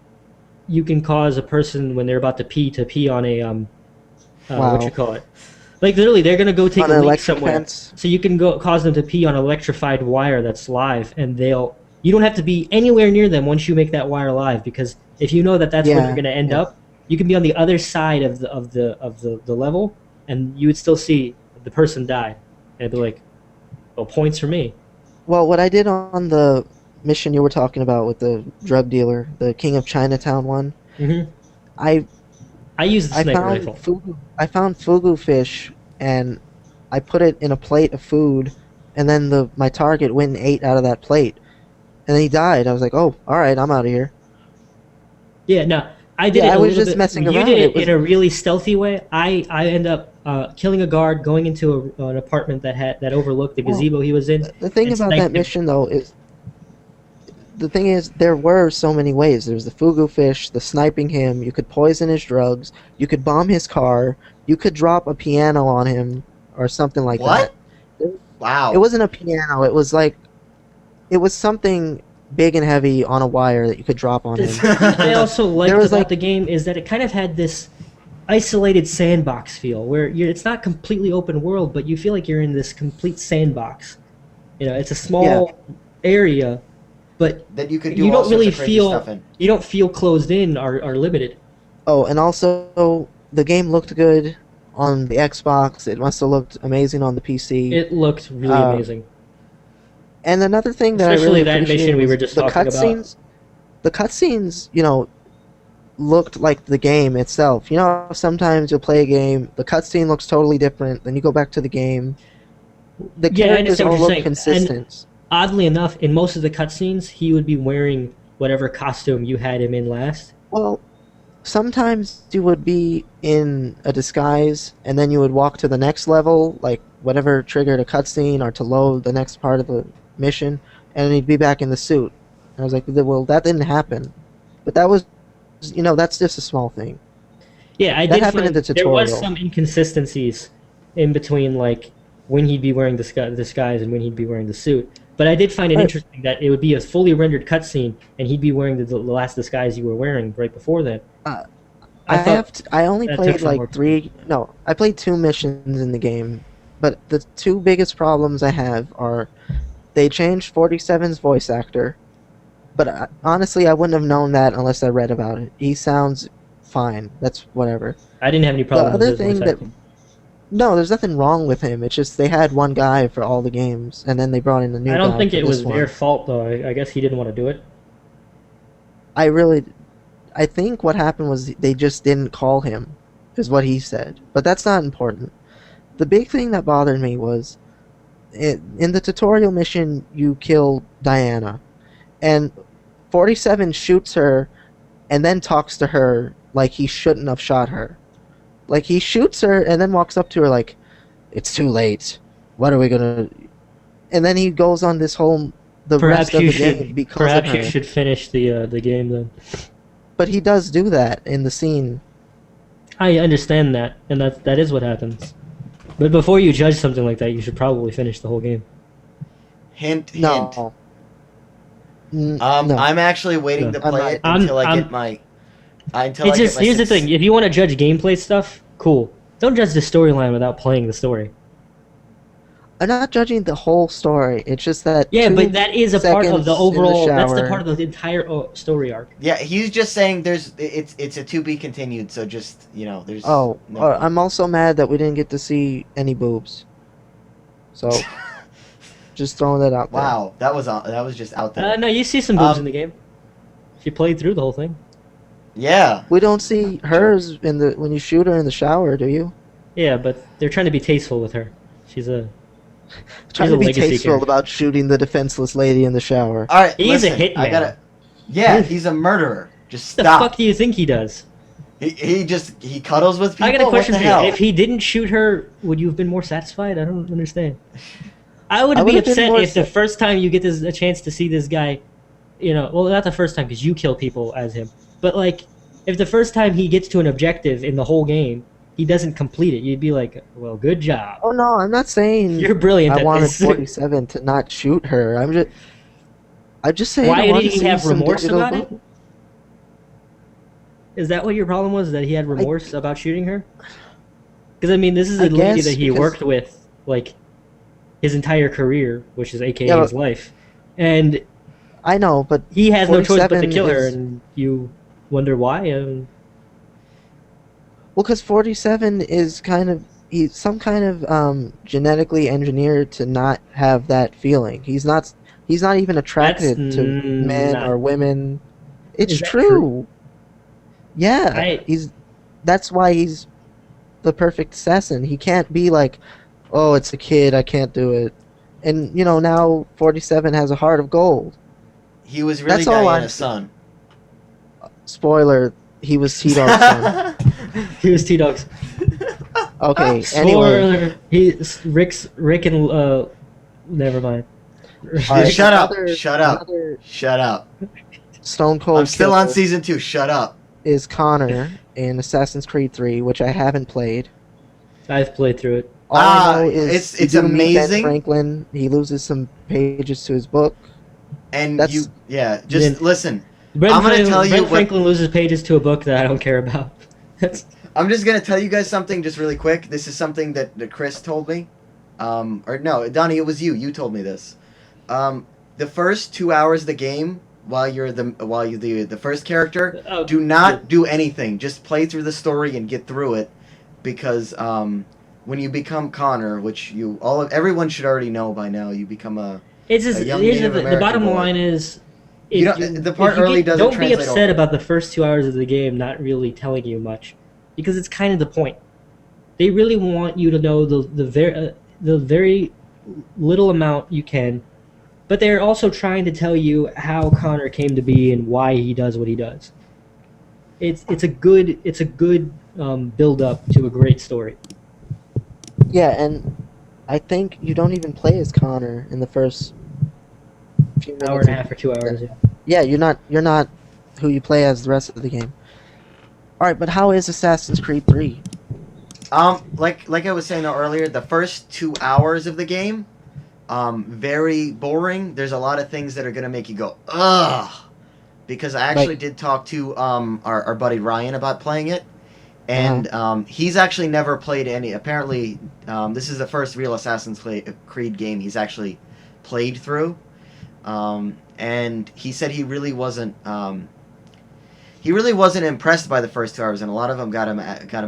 can cause a person when they're about to pee on a, what you call it. Like, literally, they're going to go take a leak somewhere. Fence. So you can cause them to pee on electrified wire that's live, and you don't have to be anywhere near them once you make that wire live, because if you know that that's where you're going to end up, you can be on the other side of the level, and you would still see the person die. And it'd be like, well, points for me. Well, what I did on the mission you were talking about with the drug dealer, the King of Chinatown one, I used the sniper rifle. I found fugu fish, and I put it in a plate of food, and then my target went and ate out of that plate. And then he died. I was like, oh, all right, I'm out of here. Yeah, no, I did it a little bit. Messing around. You did it in a really stealthy way. I end up killing a guard, going into an apartment that overlooked the gazebo he was in. The thing about that mission, though, is there were so many ways. There's the fugu fish, the sniping him. You could poison his drugs. You could bomb his car. You could drop a piano on him or something like that. Wow. It wasn't a piano. It was something big and heavy on a wire that you could drop on him. What I also liked about the game is that it kind of had this isolated sandbox feel, where it's not completely open world, but you feel like you're in this complete sandbox. It's a small area, but that you could do you don't really stuff in. You don't feel closed in or limited. Oh, and also the game looked good on the Xbox. It must have looked amazing on the PC. It looked really amazing. And another thing that especially I really that mission we were just talking about. the cutscenes, looked like the game itself. Sometimes you'll play a game, the cutscene looks totally different, then you go back to the game. The Yeah, I characters understand all what you're look saying. consistent. Oddly enough, in most of the cutscenes, he would be wearing whatever costume you had him in last. Well, sometimes you would be in a disguise, and then you would walk to the next level, like whatever triggered a cutscene or to load the next part of the mission, and he'd be back in the suit. And I was like, well, that didn't happen. But that was, that's just a small thing. Yeah, I That did happened find in the there was tutorial. some inconsistencies in between, like when he'd be wearing the disguise and when he'd be wearing the suit. But I did find it Right. interesting that it would be a fully rendered cutscene, and he'd be wearing the last disguise you were wearing right before that. I only that played took some like work. I played 2 missions in the game, but the 2 biggest problems I have are they changed 47's voice actor, but honestly, I wouldn't have known that unless I read about it. He sounds fine. That's whatever. I didn't have any problem with other his voice thing that- acting. No, there's nothing wrong with him. It's just they had one guy for all the games, and then they brought in a new guy I don't think for it this was one. their fault though. I guess he didn't want to do it. I think what happened was they just didn't call him, is what he said. But that's not important. The big thing that bothered me was in the tutorial mission, you kill Diana, and 47 shoots her and then talks to her like he shouldn't have shot her. Like, he shoots her and then walks up to her like, it's too late. What are we gonna... And then he goes on this whole... The Perhaps rest of you the game should. because Perhaps of you her. should finish the game then. But he does do that in the scene. I understand that, and that is what happens. But before you judge something like that, you should probably finish the whole game. Hint, hint. No. No. I'm actually waiting to I'm play not. it until I I'm- get my. Until It's I just get my here's the six- thing: if you want to judge gameplay stuff, cool. Don't judge the storyline without playing the story. I'm not judging the whole story. It's just that. Yeah, 2 but that is a part of seconds the in overall. That's the shower- part of the entire story arc. Yeah, he's just saying it's a to be continued. So just there's. Oh, no I'm also mad that we didn't get to see any boobs. So, just throwing that out there. Wow, that was just out there. No, you see some boobs Um, in the game. If you played through the whole thing. Yeah. We don't see hers when you shoot her in the shower, do you? Yeah, but they're trying to be tasteful with her. She's a. Trying a to be legacy tasteful character. about shooting the defenseless lady in the shower. All right. He's a listen, hitman. I gotta. Yeah, he's a murderer. Just What the stop. fuck do you think he does? He cuddles with people. I got a question what for the hell? you. If he didn't shoot her, would you have been more satisfied? I don't understand. I would I be would've been upset more if the first time you get a chance to see this guy, well, not the first time because you kill people as him, but like, if the first time he gets to an objective in the whole game, he doesn't complete it, you'd be like, well, good job. Oh no, I'm not saying You're brilliant I at wanted this. 47 to not shoot her. I'm just saying. Why I want did to he see have some remorse digital about it? boobs. Is that what your problem was? That he had remorse about shooting her? Because I mean, this is a I lady guess, that he because- worked with like his entire career, which is AKA Yeah, his life, and I know, but he has no choice but to 47 kill her, is- and you wonder why. well, because 47 is he's some kind of genetically engineered to not have that feeling. He's not even attracted That's to men not- or women. It's Is that true. true? Yeah, that's why he's the perfect assassin. He can't be like, oh, it's a kid, I can't do it. And now 47 has a heart of gold. He was really That's all I'm Diana's son. Spoiler, he was T-Dog's son. He was T-Dog's. Okay, anyway. Spoiler. Rick and never mind. All right, Shut up, another- shut up. another Shut up. Stone Cold I'm still on killer season 2. Shut up. is Connor in Assassin's Creed 3, which I haven't played. I've played through it. All I know it's is you do meet Ben amazing. Franklin. He loses some pages to his book. And That's- just Then- listen. Ben I'm gonna Franklin, tell you Ben what- Franklin loses pages to a book that I don't care about. I'm just gonna tell you guys something just really quick. This is something that Chris told me. Or no, Donnie, it was you. You told me this. The first 2 hours of the game, while you're the first character, Oh, do not do anything. Just play through the story and get through it, because when you become Connor, which everyone should already know by now, you become a It's just a young here's Native the American bottom boy. line is The part early doesn't don't be translate upset over. about the first 2 hours of the game not really telling you much, because it's kind of the point. They really want you to know the very little amount you can, but they're also trying to tell you how Connor came to be and why he does what he does. It's a good build up to a great story. Yeah, and I think you don't even play as Connor in the first few minutes. Hour and a half or 2 hours. Yeah. Yeah, you're not who you play as the rest of the game. All right, but how is Assassin's Creed 3? Like I was saying earlier, the first 2 hours of the game, very boring. There's a lot of things that are gonna make you go ugh, because I actually did talk to our buddy Ryan about playing it, and he's actually never played any. Apparently, this is the first real Assassin's Creed game he's actually played through, and he said he really wasn't. He really wasn't impressed by the first 2 hours, and a lot of them got him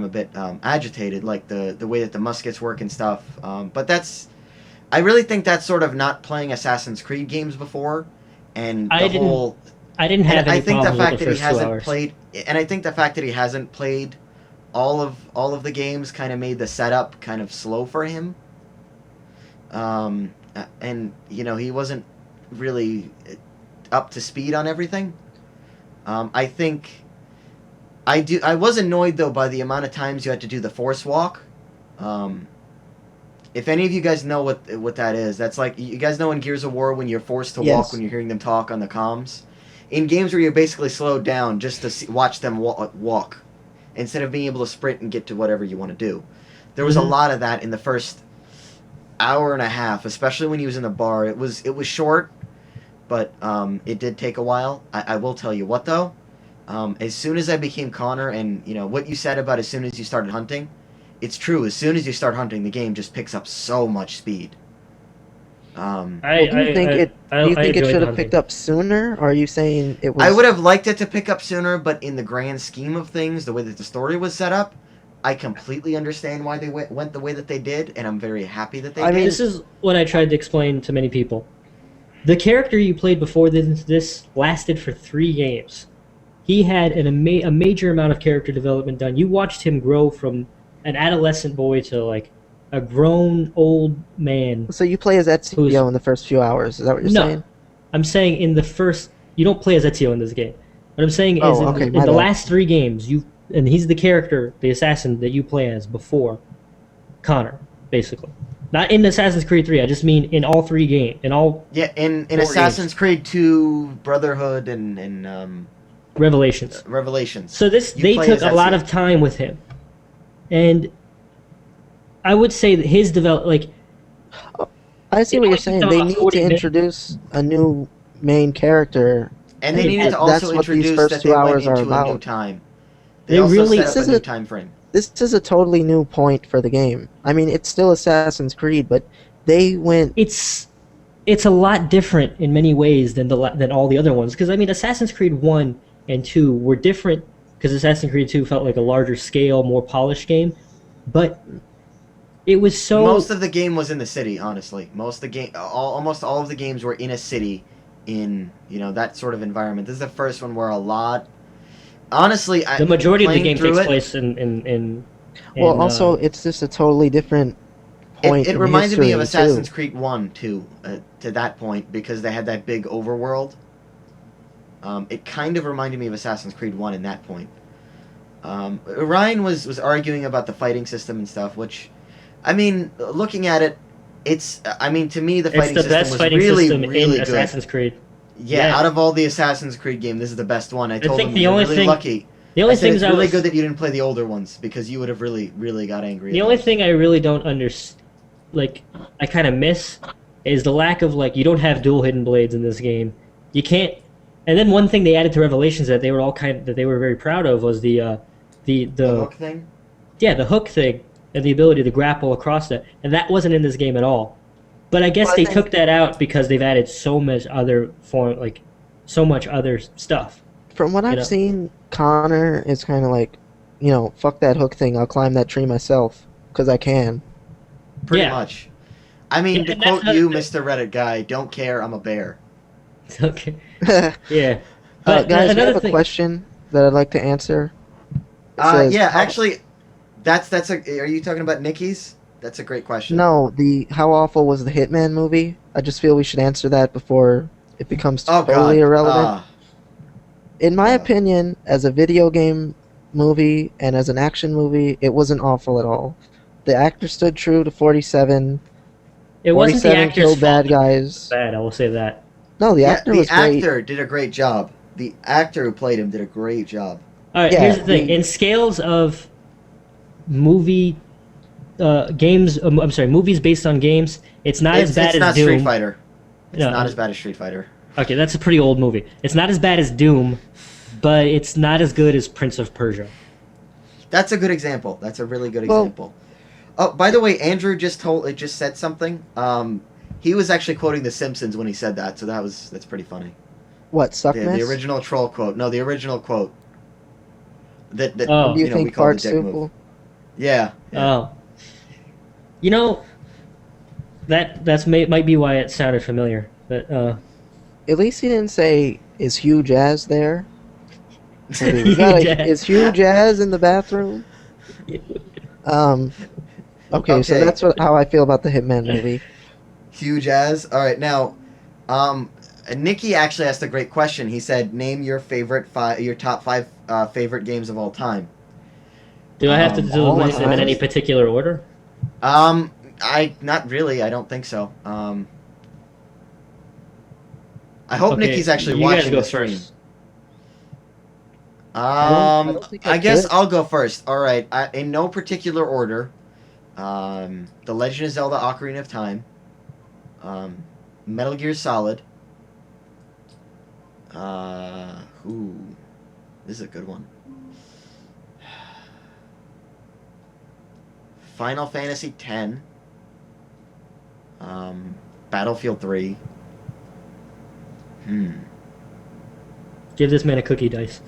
a bit agitated, like the way that the muskets work and stuff. But I really think that's sort of not playing Assassin's Creed games before, and I didn't have any problem with the first 2 hours. And I think the fact that he hasn't played all of the games kind of made the setup kind of slow for him. And he wasn't really up to speed on everything. I think I was annoyed though by the amount of times you had to do the force walk. If any of you guys know what that is, that's like, you guys know in Gears of War when you're forced to walk when you're hearing them talk on the comms. In games where you're basically slowed down just to watch them walk, instead of being able to sprint and get to whatever you want to do. There was a lot of that in the first hour and a half, especially when he was in the bar. It was short. But it did take a while. I will tell you what, though. As soon as I became Connor, and what you said about as soon as you started hunting, it's true. As soon as you start hunting, the game just picks up so much speed. Do you think it should have picked up sooner, or are you saying it was? I would have liked it to pick up sooner, but in the grand scheme of things, the way that the story was set up, I completely understand why they went the way that they did, and I'm very happy that they did. This is what I tried to explain to many people. The character you played before this lasted for 3 games. He had a major amount of character development done. You watched him grow from an adolescent boy to like a grown old man. So you play as Ezio in the first few hours. Is that what you're saying? I'm saying in the first. You don't play as Ezio in this game. What I'm saying is in the last 3 games, and he's the character, the assassin that you play as before Connor, basically. Not in Assassin's Creed 3. I just mean in all 3 games. In Assassin's Creed 2, Brotherhood, and Revelations. So they took a lot of time with him, and I would say that his I see what you're saying. They need to introduce a new main character, and they needed to also introduce that they went into a new time. They also set up a new time frame. This is a totally new point for the game. I mean, it's still Assassin's Creed, but they went. It's a lot different in many ways than all the other ones. Because I mean, Assassin's Creed 1 and 2 were different because Assassin's Creed 2 felt like a larger scale, more polished game, but it was so. Most of the game was in the city, honestly. Almost all of the games were in a city, in that sort of environment. This is the first one where a lot. Honestly, the majority of the game takes place in well, also, it's just a totally different point. It reminded me of Assassin's Creed 1 too, to that point, because they had that big overworld. It kind of reminded me of Assassin's Creed 1 in that point. Ryan was arguing about the fighting system and stuff, which, I mean, looking at it, to me the fighting system was really good. Assassin's Creed. Yeah, out of all the Assassin's Creed games, this is the best one. I told him you're really lucky. The only thing it's really good that you didn't play the older ones, because you would have really, really got angry. The only thing I really don't I kind of miss, is the lack of you don't have dual hidden blades in this game. You can't. And then one thing they added to Revelations that they were very proud of was the hook thing. Yeah, the hook thing and the ability to grapple across that, and that wasn't in this game at all. But I guess they took that out because they've added so much other stuff. From what I've seen, Connor is kind of fuck that hook thing. I'll climb that tree myself because I can. Pretty much. I mean, to quote you, Mr. Reddit guy, don't care. I'm a bear. Okay. Yeah. But guys, we another have a thing. question that I'd like to answer. It says, Yeah, actually, that's a. Are you talking about Nikki's? That's a great question. no, the how awful was the Hitman movie? I just feel we should answer that before it becomes Oh totally God. irrelevant. In my Uh, opinion, as a video game movie and as an action movie, it wasn't awful at all. The actor stood true to 47. It wasn't the 47 actor's killed fault bad that it was guys. bad. I will say that. No, the yeah, actor the was great. actor did a great job. The actor who played him did a great job. All right. Yeah, Here's the thing. the- In scales of movie games, I'm sorry, movies based on games, it's not as bad It's as not Doom. Street Fighter. It's No, not as bad as Street Fighter. Okay, that's a pretty old movie. It's not as bad as Doom, but it's not as good as Prince of Persia. That's a good example. That's a really good Well- example. Oh, by the way, Andrew just said something. He was actually quoting The Simpsons when he said that, so that's pretty funny. What, The Suckness? original troll quote. No, the original quote. That Oh. Do you we think call the Bart dick move. Supel? Yeah. Oh, you know, might be why it sounded familiar. But At least he didn't say, is Hugh Jazz there? Hugh Jazz. Is Hugh Jazz in the bathroom? Okay, so Okay. that's how I feel about the Hitman movie. Huge as. All right, now, Nikki actually asked a great question. He said, "Name your your top five favorite games of all time." do I have to all list them in times? any particular order? I not really. I don't think so. I hope Okay, Nikki's actually you guys watching go the stream. first. I don't think I I guess could. I'll go first. All right, in no particular order. The Legend of Zelda: Ocarina of Time. Metal Gear Solid. Ooh, this is a good one. Final Fantasy X. Battlefield 3. Give this man a cookie dice.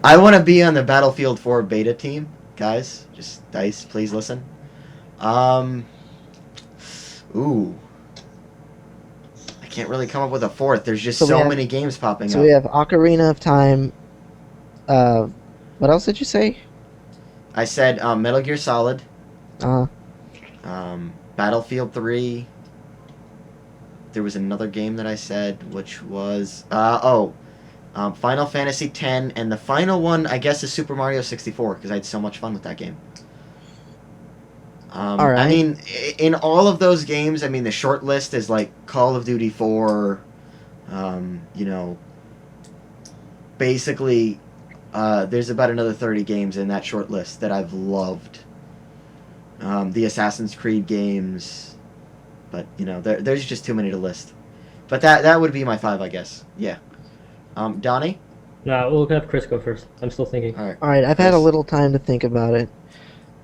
I want to be on the Battlefield 4 beta team, guys. Just dice, please listen. Ooh. I can't really come up with a fourth. There's just So we so have- many games popping So up. we have Ocarina of Time. What else did you say? I said Metal Gear Solid, Uh, Battlefield 3. There was another game that I said, which was Final Fantasy X, and the final one I guess is Super Mario 64 because I had so much fun with that game. All right. I mean, in all of those games, I mean the short list is like Call of Duty 4. Basically, there's about another 30 games in that short list that I've loved. The Assassin's Creed games, but there's just too many to list. But that would be my 5, I guess. Yeah. Donnie? No, we'll have Chris go first. I'm still thinking. All right. all right, I've had a Chris. little time to think about it.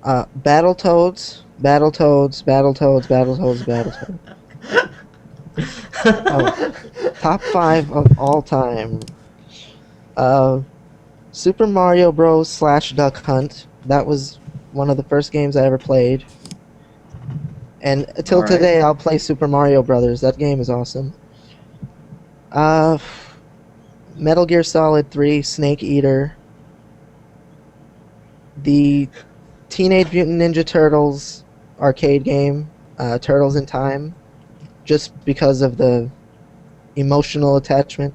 Battletoads, Battletoads, Battletoads, Battletoads, Battletoads. Oh, top 5 of all time. Super Mario Bros. / Duck Hunt. That was one of the first games I ever played. And until Alright. today, I'll play Super Mario Brothers. That game is awesome. Metal Gear Solid 3, Snake Eater. The Teenage Mutant Ninja Turtles arcade game, Turtles in Time, just because of the emotional attachment.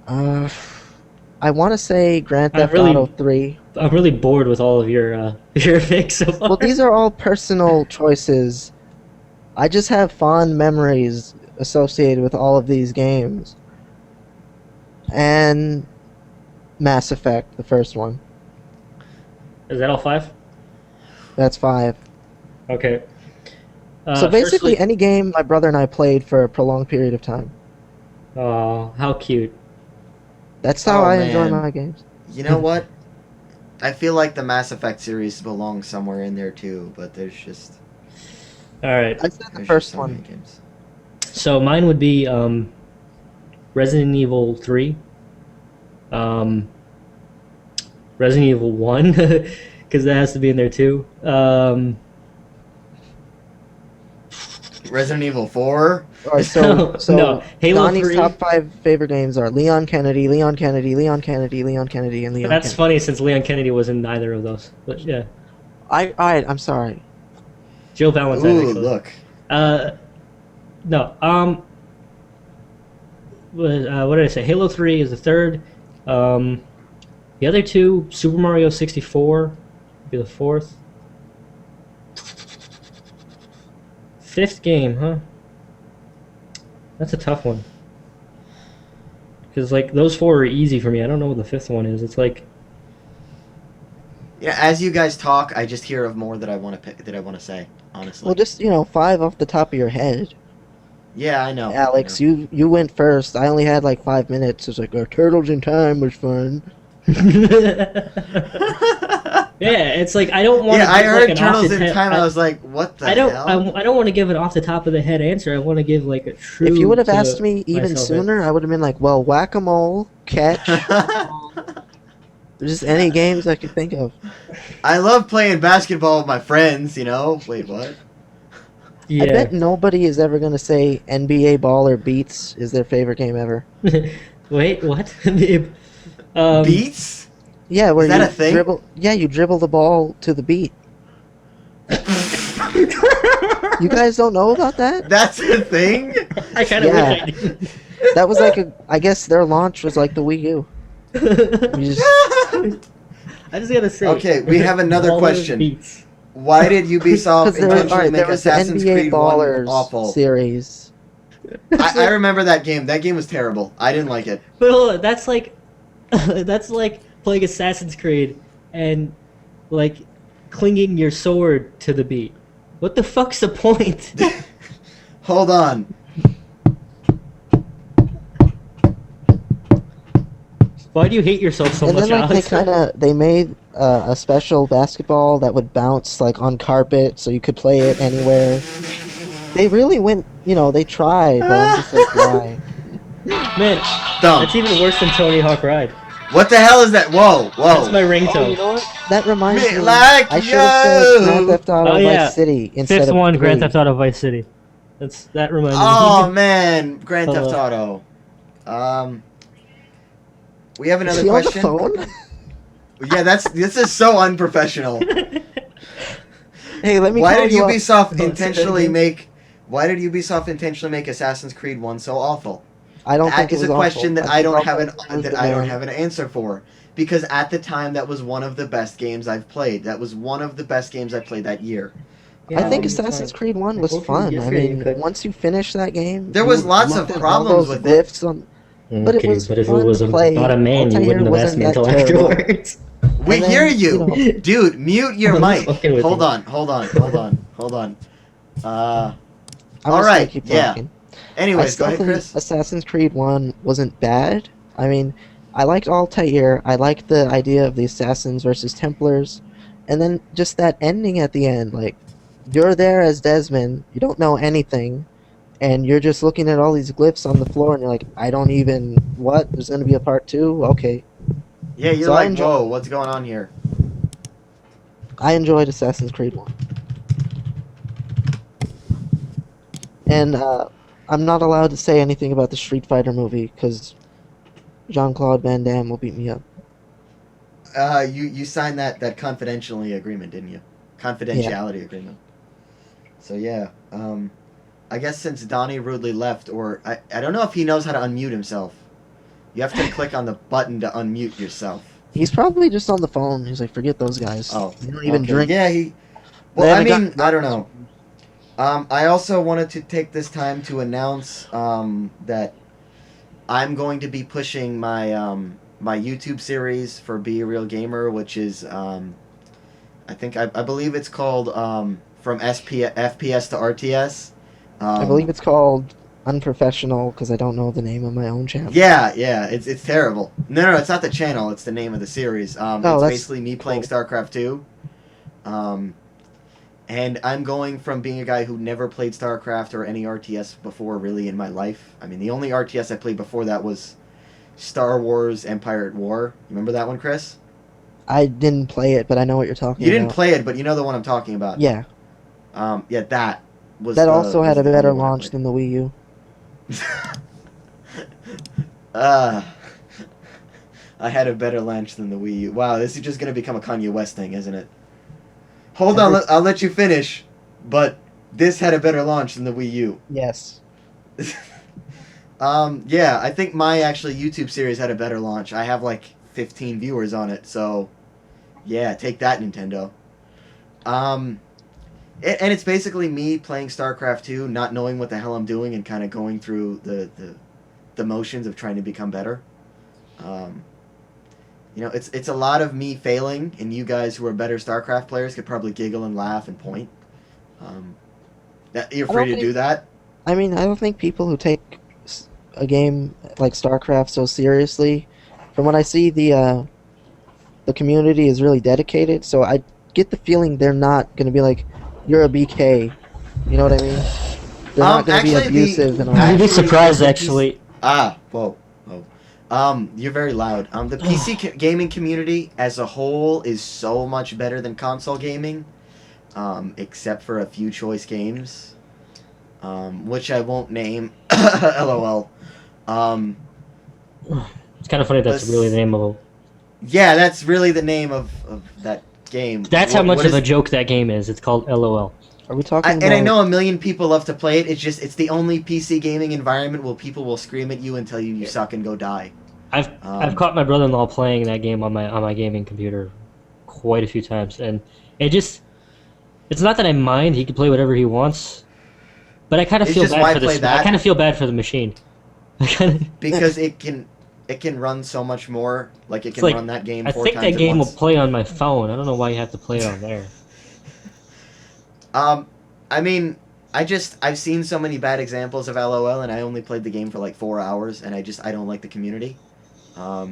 I want to say Grand I Theft really- Auto 3. I'm really bored with all of your your picks so far. Well, these are all personal choices. I just have fond memories associated with all of these games. And Mass Effect, the first one. Is that all 5? That's 5. Okay. So basically, firstly- any game my brother and I played for a prolonged period of time. Oh, how cute. That's how Oh, I enjoy man. my games. You know what? I feel like the Mass Effect series belongs somewhere in there too, but there's just All right. I said the there's first just so many one. games. So mine would be Resident Evil 3, Resident Evil 1, because that has to be in there too. Resident Evil 4. All right, so No, Halo Donnie's 3. top 5 favorite games are Leon Kennedy, Leon Kennedy, Leon Kennedy, Leon Kennedy, and Leon That's Kennedy. funny since Leon Kennedy was in neither of those. But yeah, Alright, I'm sorry. Jill Valentine. Ooh, Actually. look. No. What did I say? Halo 3 is the third. The other two, Super Mario 64, would be the fourth. Fifth game, huh? That's a tough one. Because, like, those four are easy for me. I don't know what the fifth one is. It's like... Yeah, as you guys talk, I just hear of more that I want to pick, that I want to say, honestly. Well, just, 5 off the top of your head. Yeah, I know. Alex, I know. you went first. I only had like 5 minutes. It's like, Turtles in Time was fun. Yeah, it's like, I don't want to Yeah, I heard like Turtles in Time, and I was like, what the hell? I don't want to give an off the top of the head answer. I want to give like a true. If you would have to asked me even myself. sooner, I would have been like, well, whack-a-mole, catch, just any games I could think of. I love playing basketball with my friends, Wait, what? Yeah. I bet nobody is ever going to say NBA Baller Beats is their favorite game ever. Wait, what? Beats? Yeah, where Is that you a thing? dribble. Yeah, you dribble the ball to the beat. You guys don't know about that? That's a thing? I kind of Yeah. wish I did. That was like I guess their launch was like the Wii U. You just, I just gotta say. Okay, we have another Baller question. Beats. Why did Ubisoft 'cause intentionally make there was the Assassin's NBA Creed 1 Ballers awful? series. I remember that game. That game was terrible. I didn't like it. But hold on, that's like playing Assassin's Creed and like clinging your sword to the beat. What the fuck's the point? Hold on. Why do you hate yourself so And much, then like Alex? they made a special basketball that would bounce like on carpet, so you could play it anywhere. They really went, they tried, but I'm just like, why? Man, Dumb. that's even worse than Tony Hawk Ride. What the hell is that? Whoa, whoa. That's my ringtone. Oh, you know what? That reminds me. Like I should have said Grand Theft Auto Oh, yeah. Vice City instead Fifth of one, Grand 3. Theft Auto Vice City. That reminds Oh me. man, Grand Theft Hello. Auto. We have Is another he on the question. phone? Yeah, this is so unprofessional. Hey, let me. Why call did you up. Ubisoft Don't intentionally say that make? Why did Ubisoft intentionally make Assassin's Creed 1 so awful? I don't think That it is was a question awful. that I don't think have awful was that the I don't man. have an answer for. Because at the time, that was one of the best games I've played. That was one of the best games I played that year. I think Um, Assassin's Creed 1 was Hopefully fun. I yesterday you mean, could- once you finish that game, There was you lots looked of at problems all those with it. glyphs on- But it was but if it fun was to play. about a man, you Altair wouldn't have asked wasn't me that until terrible. afterwards. We And then, hear you you, know- dude. Mute your I'm mic. fucking with Hold you. on. I'm All just right, gonna keep yeah. talking. I Anyways, go still ahead, think Chris. Assassin's Creed 1 wasn't bad. I mean, I liked Altair. I liked the idea of the Assassins versus Templars. And then just that ending at the end. Like, you're there as Desmond, you don't know anything, and you're just looking at all these glyphs on the floor, and you're like, I don't even... What? There's going to be a part 2? Okay. Yeah, you're So I like, enjoy- whoa, what's going on here? I enjoyed Assassin's Creed 1. And I'm not allowed to say anything about the Street Fighter movie, because Jean-Claude Van Damme will beat me up. You signed that confidentiality agreement, didn't you? Confidentiality agreement. So yeah, I guess since Donnie rudely left, or I don't know if he knows how to unmute himself. You have to click on the button to unmute yourself. He's probably just on the phone. He's like, forget those guys. Oh, They don't even okay. drink. Yeah, he. They Well, I haven't mean, got- I don't know. I also wanted to take this time to announce that I'm going to be pushing my my YouTube series for Be a Real Gamer, which is I believe it's called From FPS to RTS. I believe it's called Unprofessional, because I don't know the name of my own channel. Yeah, it's terrible. No, it's not the channel. It's the name of the series. It's that's basically me playing cool. StarCraft 2. And I'm going from being a guy who never played StarCraft or any RTS before really in my life. I mean, the only RTS I played before that was Star Wars Empire at War. Remember that one, Chris? I didn't play it, but I know what you're talking You about. didn't play it, but you know the one I'm talking about. Yeah. Yeah, that was That the- also was had a the better Wii one I launch than the Wii U. played. I had a better launch than the Wii U. Wow, this is just gonna become a Kanye West thing, isn't it? Hold on, I'll let you finish. But this had a better launch than the Wii U. Yes. Yeah, I think my actually YouTube series had a better launch. I have like 15 viewers on it, so yeah, take that, Nintendo. And it's basically me playing StarCraft 2, not knowing what the hell I'm doing, and kind of going through the motions of trying to become better. It's a lot of me failing, and you guys who are better StarCraft players could probably giggle and laugh and point. You're free to do that. I mean, I don't think people who take a game like StarCraft so seriously, from what I see, the community is really dedicated. So I get the feeling they're not going to be like, "You're a BK," you know what I mean? They're not going to be abusive and all. You'd be Actually, surprised, the actually. Whoa. You're very loud. The PC gaming community as a whole is so much better than console gaming, except for a few choice games, which I won't name. LOL. It's kind of funny that's really the name of it. Yeah, that's really the name of that game. That's how much of a joke that game is. It's called LOL. Are we talking about... And I know a million people love to play it. It's the only PC gaming environment where people will scream at you and tell you suck and go die. I've caught my brother-in-law playing that game on my gaming computer quite a few times, and it's not that I mind. He can play whatever he wants, but I kind of feel bad for this. I kind of feel bad for the machine. Because it can run so much more. Like it can run that game. I think that game will play on my phone. I don't know why you have to play it on there. I mean, I've seen so many bad examples of LOL, and I only played the game for like 4 hours, and I don't like the community. I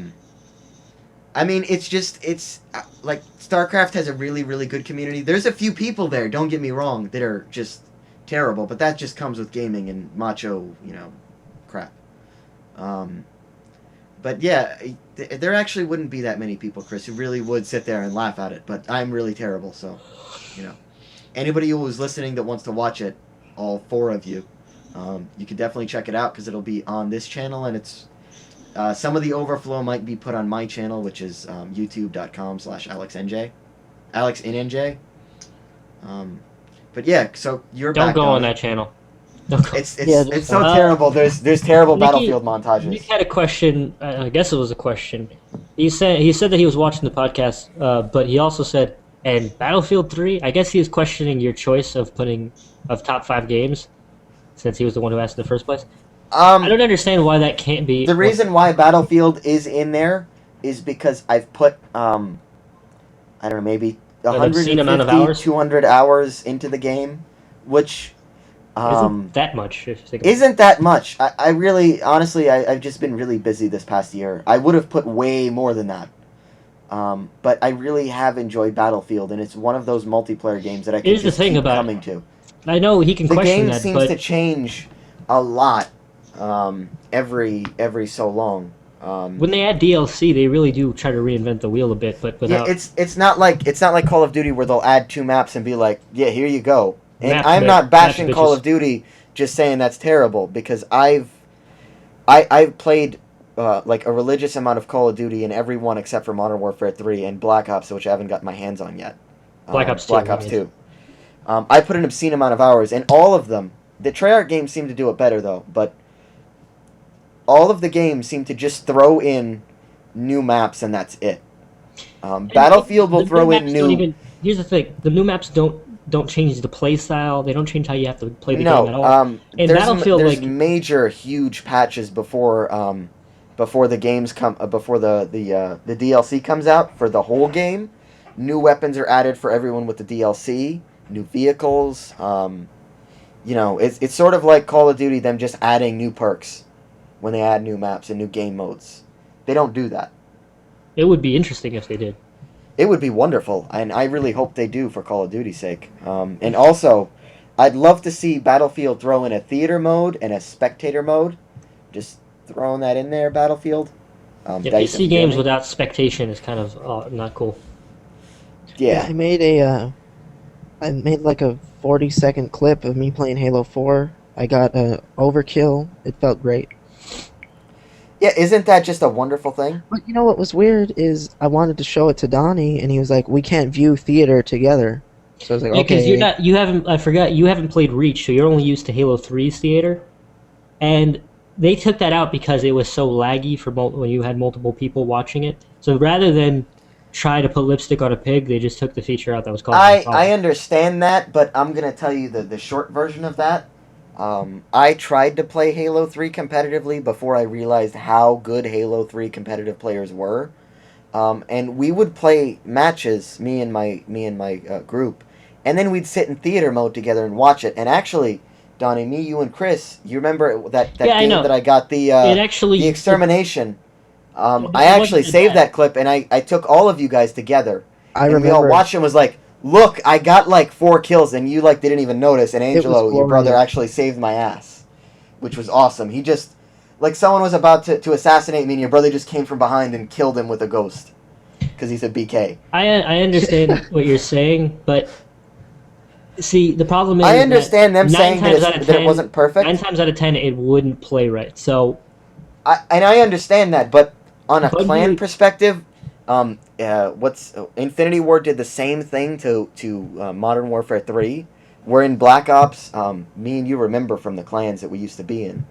mean, it's like StarCraft has a really, really good community. There's a few people there, don't get me wrong, that are just terrible, but that just comes with gaming and macho, crap. But yeah, there actually wouldn't be that many people, Chris, who really would sit there and laugh at it, but I'm really terrible, so, Anybody who was listening that wants to watch it, all 4 of you, you can definitely check it out, because it'll be on this channel, and it's... some of the overflow might be put on my channel, which is youtube.com/AlexNJ. AlexInNJ. But yeah, so you're Don't back go on it. that channel. It's so terrible. There's terrible Nicky, Battlefield montages. Nick had a question. I guess it was a question. He said that he was watching the podcast, but he also said, and Battlefield 3. I guess he was questioning your choice of top 5 games, since he was the one who asked in the first place. I don't understand why that can't be... The reason why Battlefield is in there is because I've put, I don't know, maybe 150, 200 hours into the game, which... isn't that much. Isn't that much. I really, honestly, I've just been really busy this past year. I would have put way more than that. But I really have enjoyed Battlefield, and it's one of those multiplayer games that I can just keep coming to. I know he can question that, but... The game seems to change a lot. Every so long. When they add DLC, they really do try to reinvent the wheel a bit, but without... Yeah, it's not like Call of Duty where they'll add 2 maps and be like, yeah, here you go. And I'm not bashing Call of Duty, just saying that's terrible, because I've played like a religious amount of Call of Duty in every one except for Modern Warfare 3 and Black Ops, which I haven't got my hands on yet. Black Ops 2. I put an obscene amount of hours, and all of them. The Treyarch games seem to do it better though, but all of the games seem to just throw in new maps, and that's it. Battlefield will throw in new... Here's the thing: the new maps don't change the play style. They don't change how you have to play the game at all. There's major, huge patches before the games before the DLC comes out for the whole game. New weapons are added for everyone with the DLC. New vehicles. It's sort of like Call of Duty, them just adding new perks when they add new maps and new game modes. They don't do that. It would be interesting if they did. It would be wonderful, and I really hope they do for Call of Duty's sake. And also, I'd love to see Battlefield throw in a theater mode and a spectator mode. Just throwing that in there, Battlefield. PC games without spectation is kind of not cool. Yeah. I made like a 40-second clip of me playing Halo 4. I got overkill. It felt great. Yeah, isn't that just a wonderful thing? But you know what was weird is I wanted to show it to Donnie, and he was like, "We can't view theater together." So I was like, Yeah, because "Okay." you haven't. I forgot you haven't played Reach, so you're only used to Halo 3's theater, and they took that out because it was so laggy for when you had multiple people watching it. So rather than try to put lipstick on a pig, they just took the feature out that was called. I understand that, but I'm gonna tell you the short version of that. I tried to play Halo 3 competitively before I realized how good Halo 3 competitive players were. And we would play matches, me and my group, and then we'd sit in theater mode together and watch it. And actually, Donnie, me, you, and Chris, you remember that game that I got the extermination. I actually saved that clip, and I took all of you guys together. I and remember. we all watched and was like, "Look, I got like 4 kills," and you like didn't even notice. And Angelo, your brother, actually saved my ass, which was awesome. He just like someone was about to assassinate me, and your brother just came from behind and killed him with a ghost because he's a BK. I understand what you're saying, but see, the problem is I understand them saying that it wasn't perfect. 9 times out of 10, it wouldn't play right. So, I understand that, but on a clan perspective, Infinity Ward did the same thing to Modern Warfare 3, where in Black Ops, me and you remember from the clans that we used to be in,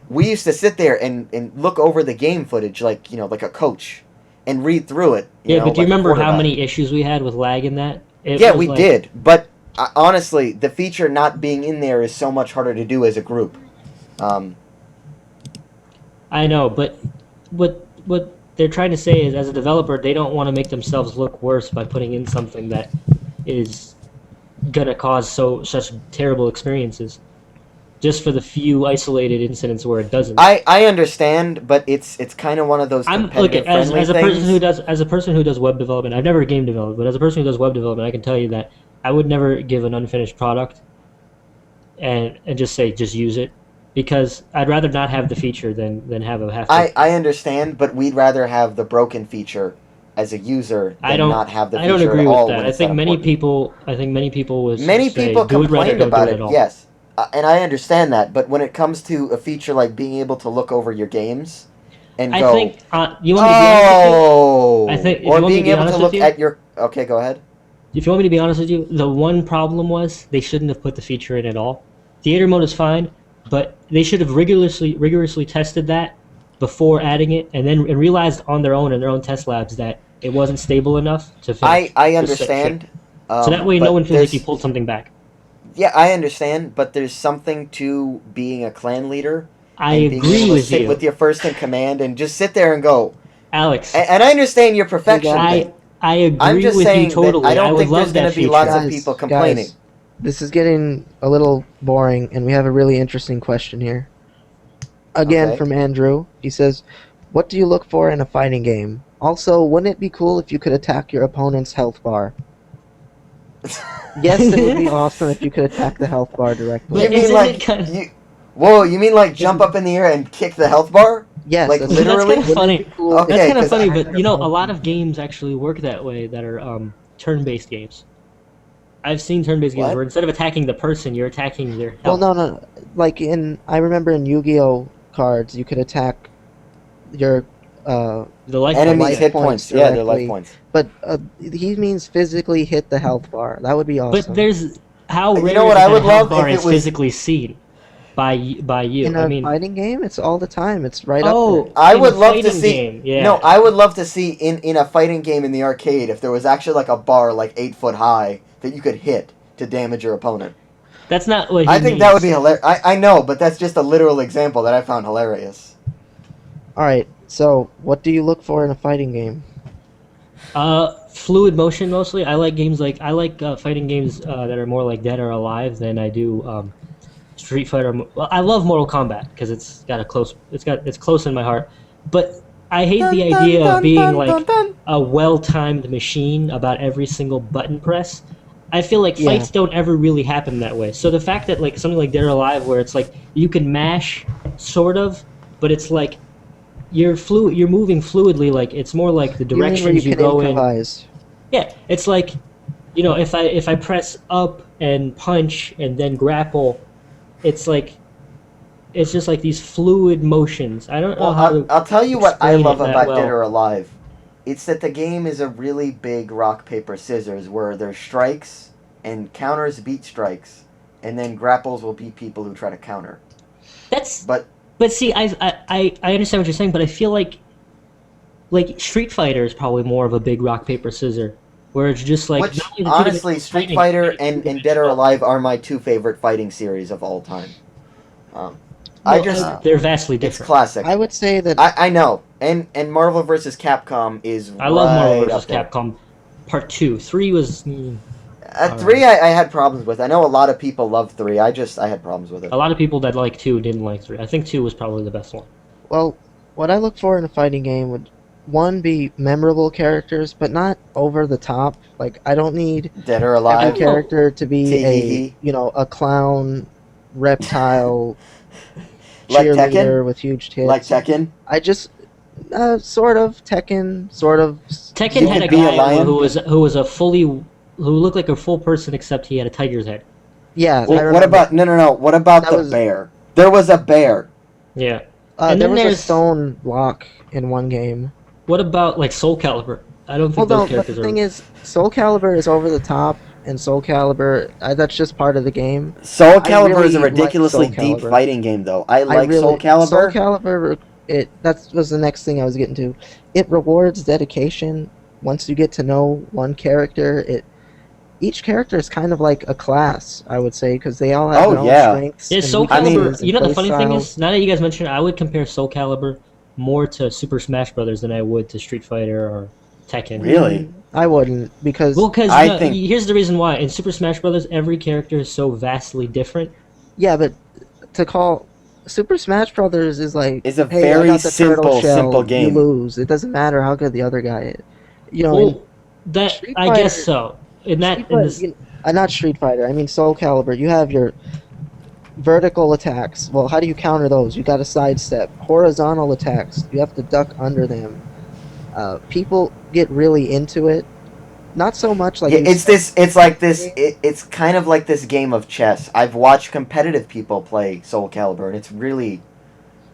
we used to sit there and look over the game footage like a coach and read through it. But do you remember how many issues we had with lag in that? We did, but honestly, the feature not being in there is so much harder to do as a group. I know, but what they're trying to say is, as a developer, they don't want to make themselves look worse by putting in something that is gonna cause such terrible experiences, just for the few isolated incidents where it doesn't. I understand, but it's kind of one of those competitive friendly as a things. person who does web development, I've never game developed, but as a person who does web development, I can tell you that I would never give an unfinished product and just say just use it, because I'd rather not have the feature than have a half. I understand, but we'd rather have the broken feature as a user than not have the feature I don't agree at all. with that. I think many people complained about it. Yes, and I understand that. But when it comes to a feature like being able to look over your games and go, think you want me to be honest with you? I think, or being able to look at your. Okay, go ahead. If you want me to be honest with you, the one problem was they shouldn't have put the feature in at all. Theater mode is fine, but they should have rigorously tested that before adding it, and realized on their own in their own test labs that it wasn't stable enough to finish. I understand. So that way no one feels like you pulled something back. Yeah, I understand, but there's something to being a clan leader. I agree with you. Sit with your first in command and just sit there and go, Alex. And I understand your perfection. I agree I'm just with saying you totally. That I don't think there's going to be lots of people complaining. Guys, this is getting a little boring, and we have a really interesting question here. Again, from Andrew. He says, "What do you look for in a fighting game? Also, wouldn't it be cool if you could attack your opponent's health bar?" Yes, it would be awesome if you could attack the health bar directly. You mean you mean like jump up in the air and kick the health bar? Yes, like literally. That's kind of funny. Cool. Okay, that's kind of funny, but a lot of games actually work that way. That are turn-based games. I've seen turn-based games where instead of attacking the person, you're attacking their health. Well, no. Like I remember in Yu-Gi-Oh cards, you could attack your the life enemies' hit points. Yeah, their life points. But he means physically hit the health bar. That would be awesome. But there's how rare you know what I would love bar if is physically seen by you. In a fighting game, it's all the time. It's right up there. I would love to see. Game, yeah. No, I would love to see in a fighting game in the arcade if there was actually like a bar like 8 foot high that you could hit to damage your opponent. That's not what I think that would be hilarious. I know, but that's just a literal example that I found hilarious. Alright, so what do you look for in a fighting game? Fluid motion mostly. I like fighting games that are more like Dead or Alive than I do Street Fighter. Well, I love Mortal Kombat because it's close in my heart. But I hate the idea of being like a well-timed machine about every single button press. I feel like fights don't ever really happen that way. So the fact that like something like Dead or Alive, where it's like you can mash, sort of, but it's like you're moving fluidly. Like it's more like the directions you go in. Improvise. Yeah, it's like if I press up and punch and then grapple, it's like it's just like these fluid motions. I don't know Well, how to I'll tell you what I explain love it that about Dead well. or Alive. It's that the game is a really big rock, paper, scissors where there's strikes and counters beat strikes, and then grapples will beat people who try to counter. That's But But see, I understand what you're saying, but I feel like Street Fighter is probably more of a big rock paper scissor, where it's just like which, not only the two honestly, dimensional Street fighting, Fighter but it's and Dead or two-dimensional. Alive are my two favorite fighting series of all time. Um, I Well, just, they're vastly it's different. classic. I would say that I know, and Marvel vs. Capcom is I love Marvel right vs. up there. Capcom Part 2. 3 was At 3, I had problems with. I know a lot of people love 3. I had problems with it. a lot of people that like 2 didn't like 3. I think 2 was probably the best one. well, what I look for in a fighting game would one be memorable characters, but not over the top. Like I don't need Dead or every Alive. character to be Tee-hee-hee. a clown, reptile, Like cheerleader Tekken? with huge tits. Like Tekken? I just sort of Tekken, sort of. Tekken You had a could be a guy lion? who was a who looked like a full person except he had a tiger's head. Yeah, I Well, what remember. about no? What about That the was- bear? There was a bear. Yeah. And There then was a there's- stone lock in one game. What about like Soul Calibur? I don't Well, think no, those but characters the are. thing is, Soul Calibur is over the top, and Soul Calibur that's just part of the game. Soul I Calibur is a really like ridiculously Soul deep Calibur. fighting game, though. I I like really, Soul Calibur. Soul Calibur, that was the next thing I was getting to. It rewards dedication. Once you get to know one character, each character is kind of like a class, I would say, because they all have Oh, their own yeah. strengths. Yeah, and Soul I mean- Calibur. weaknesses and You know the play funny thing styles. is, now that you guys mentioned it, I would compare Soul Calibur more to Super Smash Brothers than I would to Street Fighter or Tekken. Really? I wouldn't, because Well, because I think- here's the reason why. In Super Smash Brothers, every character is so vastly different. yeah, but to call Super Smash Brothers is like It's a hey, very I got the turtle simple, shell, simple game. You lose. It doesn't matter how good the other guy is. You know, Well, that Street I guess Fighter- so. In Street this, Fighter, not Street Fighter. I mean Soul Calibur. You have your vertical attacks. Well, how do you counter those? You got to sidestep. Horizontal attacks. You have to duck under them. People get really into it. Not so much like Yeah, in- it's kind of like this game of chess. I've watched competitive people play Soul Calibur, and it's really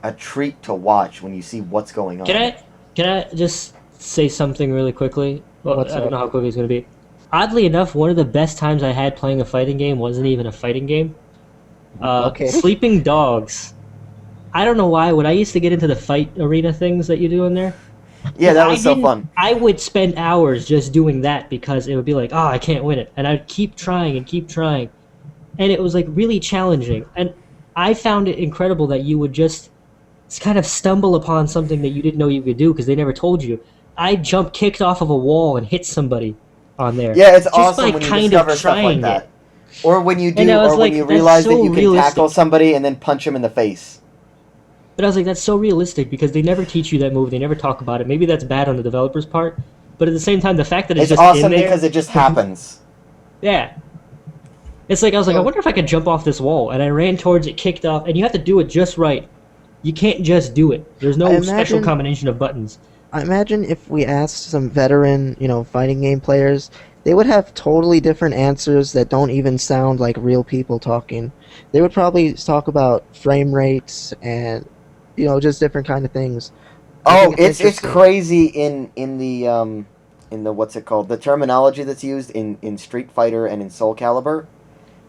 a treat to watch when you see what's going on. can I just say something really quickly? Well, What's I don't up? know how quickly it's going to be. Oddly enough, one of the best times I had playing a fighting game wasn't even a fighting game. Okay. Sleeping Dogs. I don't know why. When I used to get into the fight arena things that you do in there, Yeah, that I was so didn't- fun. I would spend hours just doing that because it would be like, oh, I can't win it. And I'd keep trying and keep trying. And it was like really challenging. And I found it incredible that you would just kind of stumble upon something that you didn't know you could do because they never told you. I kicked off of a wall and hit somebody on there. Yeah, it's Just awesome by when you kind of discover stuff like trying that. it. Or when you do, And I was or like, when you that's realize so that you can realistic. tackle somebody and then punch him in the face. But I was like, that's so realistic because they never teach you that move. They never talk about it. Maybe that's bad on the developer's part. But at the same time, the fact that it's It's just in awesome there, because it just happens. yeah. It's like I was like, I wonder if I could jump off this wall, and I ran towards it, kicked off, and you have to do it just right. You can't just do it. There's no I special imagine- combination of buttons. I imagine if we asked some veteran, fighting game players, they would have totally different answers that don't even sound like real people talking. They would probably talk about frame rates and, just different kind of things. I Oh, think it's interesting. crazy in the what's it called? The terminology that's used in Street Fighter and in Soul Calibur.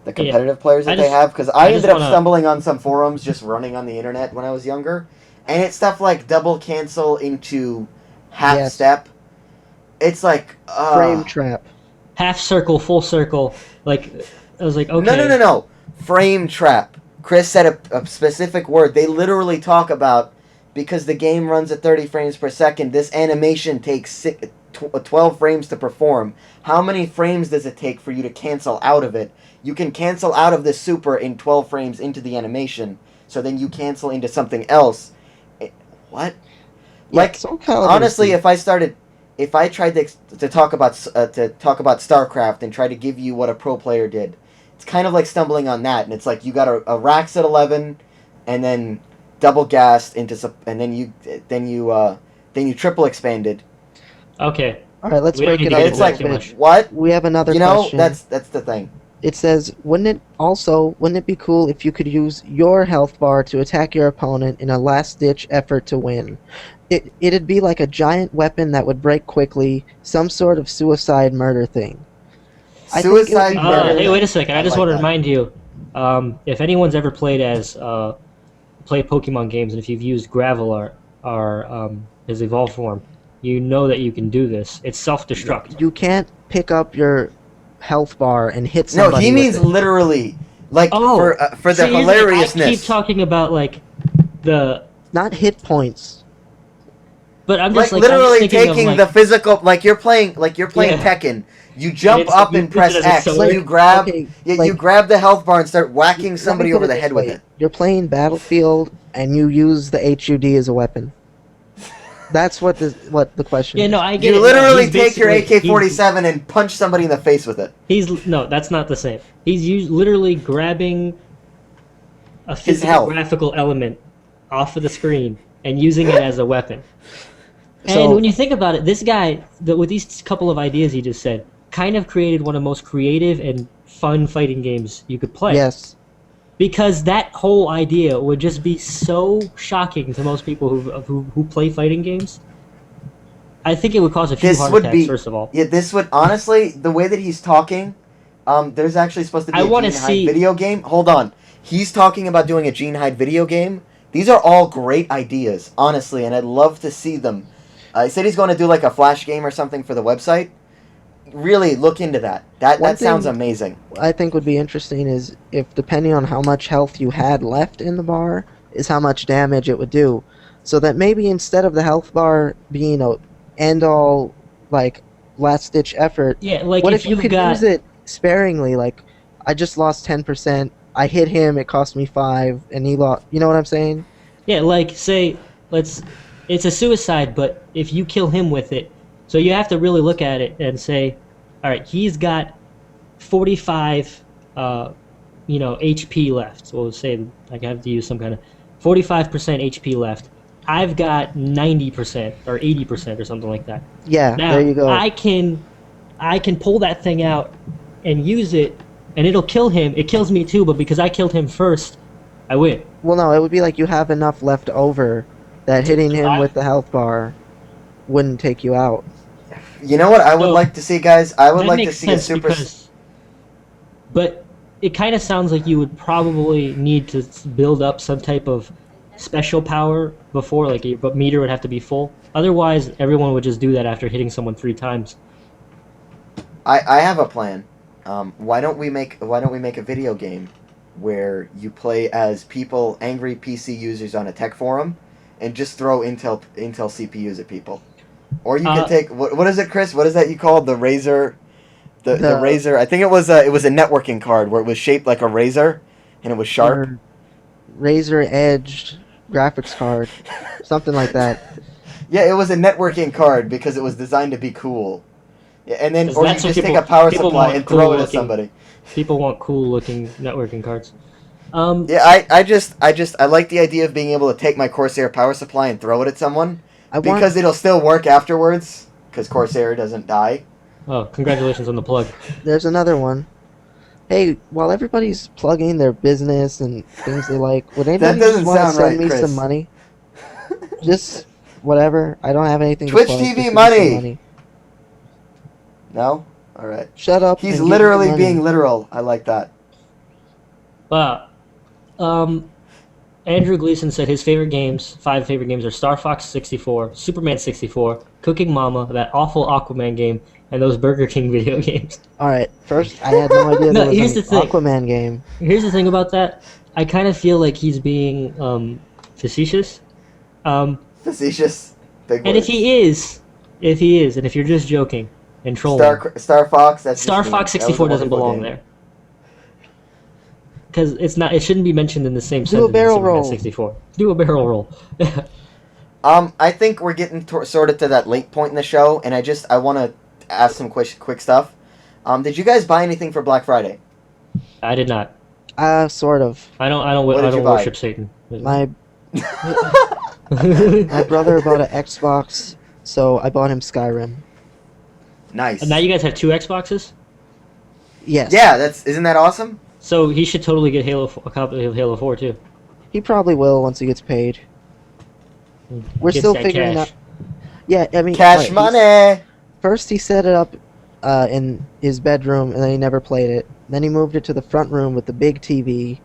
The competitive players I that they just- have, because I I just ended up wanna- stumbling on some forums just running on the internet when I was younger, and it's stuff like double cancel into half Yes. step. It's like Frame trap. Half circle, full circle. Like, I was like, okay. No. Frame trap. Chris said a specific word. They literally talk about, because the game runs at 30 frames per second, this animation takes 12 frames to perform. How many frames does it take for you to cancel out of it? You can cancel out of this super in 12 frames into the animation, so then you cancel into something else. What? Like, Soul Calibur honestly, is- if I tried to talk about StarCraft and try to give you what a pro player did, it's kind of like stumbling on that, and it's like you got a Rax at 11, and then double gassed into and then you triple expanded. Okay. All right, let's We don't break need it to up. get It's a like, too bit. much. what? We have another You know, question. that's the thing. It says, wouldn't it be cool if you could use your health bar to attack your opponent in a last-ditch effort to win? It'd be like a giant weapon that would break quickly, some sort of suicide murder thing. I think it would Suicide be murder. better. Hey, wait a second. I just like want to that. remind you, if anyone's ever played Pokemon games, and if you've used Graveler or his evolved form, you know that you can do this. It's self-destruct. You can't pick up your health bar and hit No, somebody he means with it. literally, like Oh, for the see, here's thing. hilariousness. I keep talking about like the, Not hit points. but I'm Like just like literally I'm just thinking taking of, the like, physical, like you're playing Yeah. Tekken. You jump it's- up you and use press it as a X. sword. You grab, Okay, you like- grab the health bar and start whacking Let me somebody put over it the this head with way. it. You're playing Battlefield and you use the HUD as a weapon. That's what the question yeah, is. no, I get it. You No, literally he's take your basically- AK-47 and punch somebody in the face with it. He's no, that's not the same. He's literally grabbing a His physical health. graphical element off of the screen and using it as a weapon. And So- when you think about it, this guy, with these couple of ideas he just said, kind of created one of the most creative and fun fighting games you could play. Yes. Because that whole idea would just be so shocking to most people who play fighting games. I think it would cause a few This heart would attacks, be first of all. Yeah, this would honestly, the way that he's talking, there's actually supposed to be I a wanna Jean Hyde see- video game. Hold on. He's talking about doing a Jean Hyde video game. These are all great ideas, honestly, and I'd love to see them. He said he's going to do like a flash game or something for the website. Really look into that. One That sounds thing- amazing. I think would be interesting is if depending on how much health you had left in the bar is how much damage it would do. So that maybe instead of the health bar being a end all like last ditch effort, Yeah, like what if if you you've could got use it sparingly? Like I just lost 10%. I hit him. It cost me 5, and he lost. You know what I'm saying? Yeah, like say it's a suicide, but if you kill him with it, so you have to really look at it and say, all right, he's got 45 HP left. So we'll say I have to use some kind of 45% HP left. I've got 90% or 80% or something like that. Yeah. Now, there you go. I can pull that thing out and use it, and it'll kill him. It kills me too, but because I killed him first, I win. Well, no, it would be like you have enough left over that hitting him with the health bar wouldn't take you out. You know what I would So, like to see, guys? I would That like to makes see a sense super. but it kind of sounds like you would probably need to build up some type of special power before, like your meter would have to be full. Otherwise, everyone would just do that after hitting someone 3 times. I have a plan. Why don't we make a video game where you play as people, angry PC users on a tech forum, and just throw Intel CPUs at people? Or you could take what is it, Chris? What is that you called the Razer? The Razer. I think it was a networking card where it was shaped like a razor, and it was sharp. Or Razor Edge graphics card, something like that. Yeah, it was a networking card because it was designed to be cool. Yeah, and then 'Cause or you that's what just take people- a power people supply want and throw it at cool-looking- somebody. People want cool-looking networking cards. Yeah, I like the idea of being able to take my Corsair power supply and throw it at someone because it'll still work afterwards because Corsair doesn't die. Oh, congratulations on the plug. There's another one. Hey, while everybody's plugging their business and things they like, would anybody doesn't just want to sound send right, me Chris. some money? Just whatever. I don't have anything Twitch to plug. TV just give me money. some No? Alright. Shut up. He's and give me literally money. being literal. I like that. Wow. Andrew Gleason said his 5 favorite games are Star Fox 64, Superman 64, Cooking Mama, that awful Aquaman game, and those Burger King video games. Alright, first, I had no idea No, there here's was the an thing. Aquaman game. Here's the thing about that. I kind of feel like he's being facetious. Facetious. Big And words. if he is, and if you're just joking and trolling, Star Fox, that's Star just mean. Fox That was a 64 doesn't wonderful belong game. there. Because it shouldn't be mentioned in the same Do a sentence barrel as Superman roll. 64. Do a barrel roll. I think we're getting sort of to that late point in the show, and I want to ask some quick stuff. Did you guys buy anything for Black Friday? I did not. Sort of. I don't did you buy? worship Satan. My my brother bought an Xbox, so I bought him Skyrim. Nice. And now you guys have 2 Xboxes? Yes. Yeah, isn't that awesome? So he should totally get a copy of Halo 4 too. He probably will once he gets paid. We're Gets still that figuring cash. out. Yeah, I mean, Cash right, money. first he set it up in his bedroom, and then he never played it. Then he moved it to the front room with the big TV,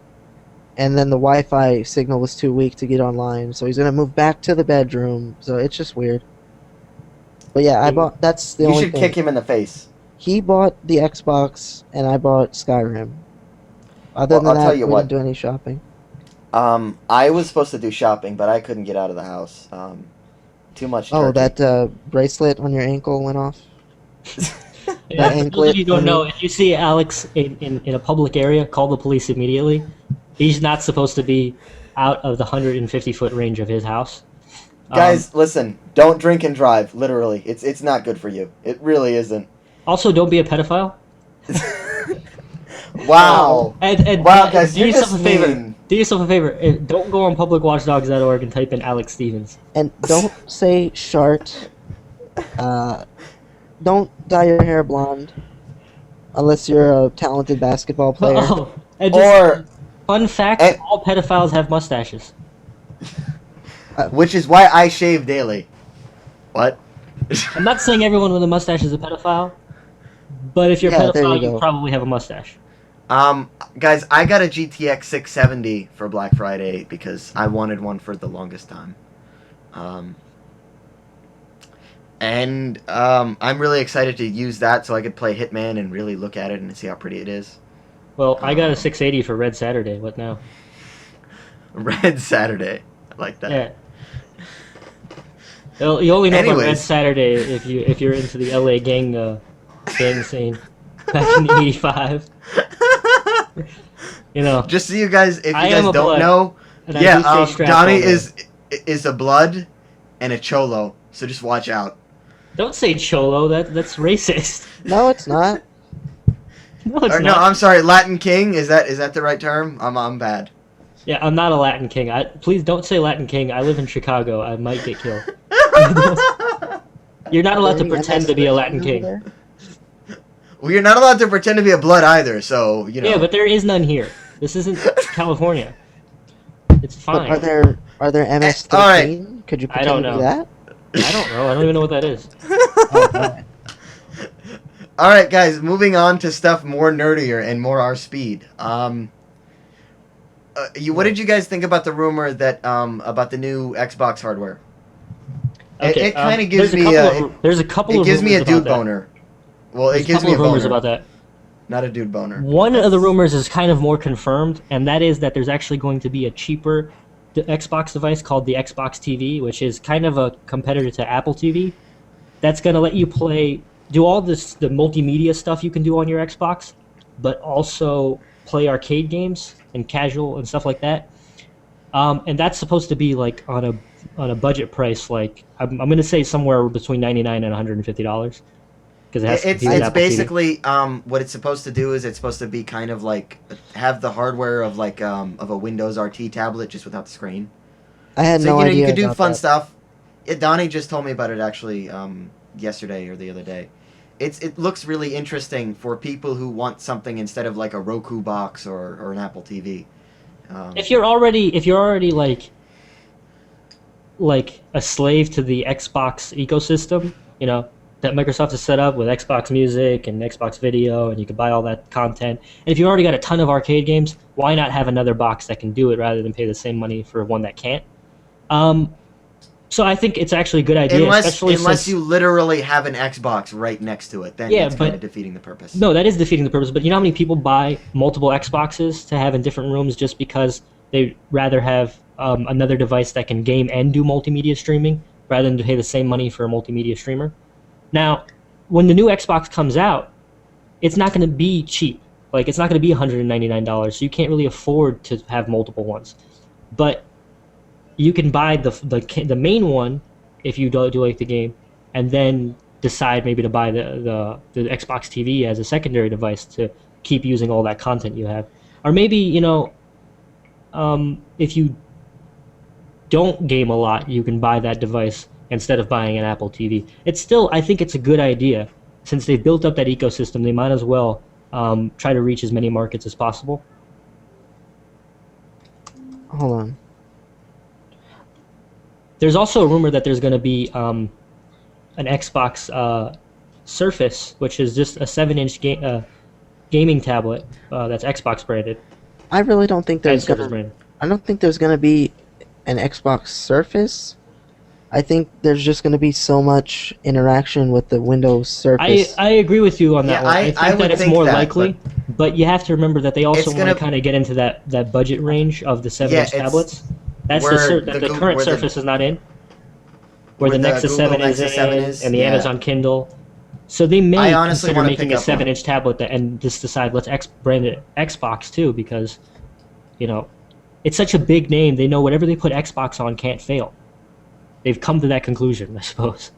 and then the Wi-Fi signal was too weak to get online, so he's gonna move back to the bedroom. So it's just weird. But yeah, I bought. That's the You only should thing. kick him in the face. He bought the Xbox, and I bought Skyrim. Other Well, than I'll that, tell you we what. didn't do any shopping. I was supposed to do shopping, but I couldn't get out of the house. Too much. Oh, turkey. that bracelet on your ankle went off. Yeah, for those anklet, of you who don't I know, mean- if you see Alex in a public area, call the police immediately. He's not supposed to be out of the 150-foot range of his house. Guys, listen. Don't drink and drive. Literally, it's not good for you. It really isn't. Also, don't be a pedophile. Wow. And Wow, guys, do you're yourself just a favor. mean. Do yourself a favor. Don't go on publicwatchdogs.org and type in Alex Stevens. And don't say shart. Don't dye your hair blonde. Unless you're a talented basketball player. Oh, and just Or, fun fact: and- all pedophiles have mustaches. which is why I shave daily. What? I'm not saying everyone with a mustache is a pedophile, but if you're Yeah, a there you pedophile, you go. probably have a mustache. Guys, I got a GTX 670 for Black Friday because I wanted one for the longest time. I'm really excited to use that so I could play Hitman and really look at it and see how pretty it is. Well, I got a 680 for Red Saturday. What now? Red Saturday. I like that. Yeah. You only know about Red Anyways. Saturday if you're into the LA gang scene back in '85. You know, Just so you guys, if you I am guys a don't blood, know, and I do stay yeah, strapped Donnie all day. is a blood and a cholo, so just watch out. Don't say cholo. That's racist. No, it's not. No, it's Or, no, not. I'm sorry, Latin King. Is that the right term? I'm bad. Yeah, I'm not a Latin king. Please don't say Latin king. I live in Chicago. I might get killed. You're not allowed to Any pretend to be a Latin over king. there? Well, you're not allowed to pretend to be a blood either, so you know. Yeah, but there is none here. This isn't California. It's But fine. are there MS-13? all right. Could you I pretend don't to be know. that? I don't know. I don't even know what that is. Oh, God. All right, guys. Moving on to stuff more nerdier and more our speed. What did you guys think about the rumor that about the new Xbox hardware? Okay, It kind of gives there's me there's a couple it of gives me a rumors dude about that. boner. Well, There's it gives a couple me a of rumors boner, about that. not a dude boner. One of the rumors is kind of more confirmed, and that is that there's actually going to be a cheaper Xbox device called the Xbox TV, which is kind of a competitor to Apple TV. That's going to let you do all the multimedia stuff you can do on your Xbox, but also play arcade games and casual and stuff like that. And that's supposed to be like on a budget price, like I'm going to say somewhere between $99 and $150. Because it has to It's compete with Apple TV. basically what it's supposed to do is it's supposed to be kind of like have the hardware of like of a Windows RT tablet just without the screen. I had So no idea. you could do about fun that. stuff. Donnie just told me about it actually yesterday or the other day. It looks really interesting for people who want something instead of like a Roku box or an Apple TV. If you're already like a slave to the Xbox ecosystem, you know, that Microsoft has set up with Xbox Music and Xbox Video, and you can buy all that content. And if you've already got a ton of arcade games, why not have another box that can do it rather than pay the same money for one that can't? So I think it's actually a good idea, unless since, you literally have an Xbox right next to it, then Yeah, it's kind but- of defeating the purpose. No, that is defeating the purpose. But you know how many people buy multiple Xboxes to have in different rooms just because they'd rather have another device that can game and do multimedia streaming rather than to pay the same money for a multimedia streamer? Now, when the new Xbox comes out, it's not going to be cheap. Like, it's not going to be $199, so you can't really afford to have multiple ones. But you can buy the main one if you do like the game, and then decide maybe to buy the Xbox TV as a secondary device to keep using all that content you have. Or maybe, you know, if you don't game a lot, you can buy that device instead of buying an Apple TV. It's still, I think it's a good idea since they've built up that ecosystem, they might as well try to reach as many markets as possible. Hold on. There's also a rumor that there's going to be an Xbox Surface, which is just a 7-inch gaming tablet that's Xbox branded. I really don't think there's Surface gonna. branded. I don't think there's gonna be an Xbox Surface. I think there's just gonna be so much interaction with the Windows Surface. I agree with you on that Yeah, one. I think I would that it's think more that, likely, but you have to remember that they also It's want gonna- to kind of get into that budget range of the 7-inch it's tablets. That's where that the the Google- current where the- Surface is not in. Where the Where the Nexus Google 7 is Nexus in, 7 is, and the yeah. Amazon Kindle. So they may I honestly consider wanna making pick a up one. 7-inch tablet and just decide let's brand it Xbox too, because it's such a big name. They know whatever they put Xbox on can't fail. They've come to that conclusion, I suppose.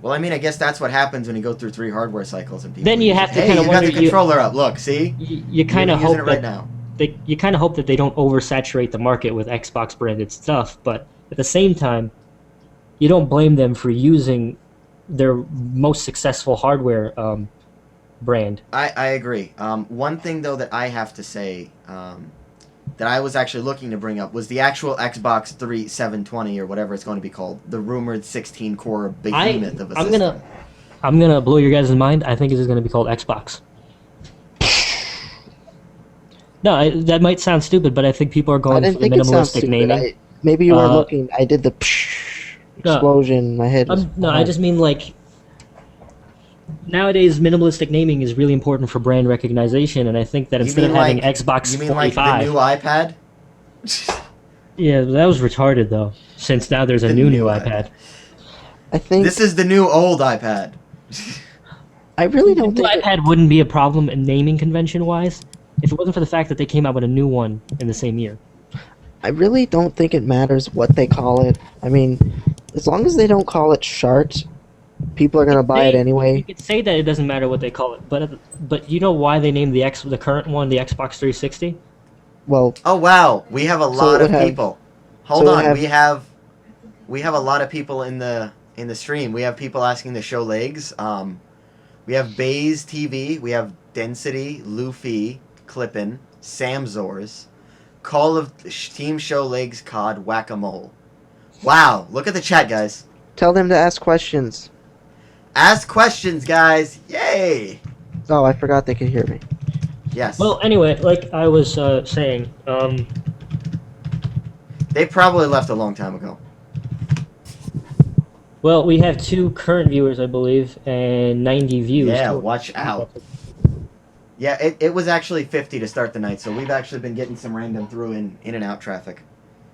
Well, I mean, I guess that's what happens when you go through 3 hardware cycles and people. Then you use have it. to Hey, kinda you got wonder- the controller up. Look, see. You kind of You're using hope it right that now. you kind of hope that they don't oversaturate the market with Xbox branded stuff, but at the same time, you don't blame them for using their most successful hardware brand. I agree. One thing though that I have to say that I was actually looking to bring up was the actual Xbox 720 or whatever it's going to be called, the rumored 16-core behemoth of a system. I'm gonna blow your guys' mind. I think it is gonna be called Xbox. No, that might sound stupid, but I think people are I going didn't for the think it sounds minimalistic stupid. naming. Maybe you weren't Uh, looking. I did the No. explosion in my head. was- No, I just mean like nowadays minimalistic naming is really important for brand recognition, and I think that You instead of mean having like- Xbox You mean like 45, the new iPad? yeah, that was retarded though. Since now there's a The new new iPad. I think This is the new old iPad. I really The don't new think. It, iPad wouldn't be a problem in naming convention wise if it wasn't for the fact that they came out with a new one in the same year. I really don't think it matters what they call it. I mean, as long as they don't call it Shart, people are gonna buy it You anyway. could say that it doesn't matter what they call it, but you know why they named the current one the Xbox 360? Well, Oh wow, we have a lot it of would have- people. so Hold it would on, have- we have a lot of people in the stream. We have people asking to show legs. We have Bays TV, we have Density, Luffy, Clippin, Samzors, Call of Team Show Legs, COD, Whack-A-Mole. Wow, look at the chat, guys. tell them to ask questions. Ask questions, guys. Yay! Oh, I forgot they could hear me. Yes. Well, anyway, like I was saying, They probably left a long time ago. well, we have 2 current viewers, I believe, and 90 views. Yeah, watch out. Yeah, it was actually 50 to start the night, so we've actually been getting some random through in and out traffic.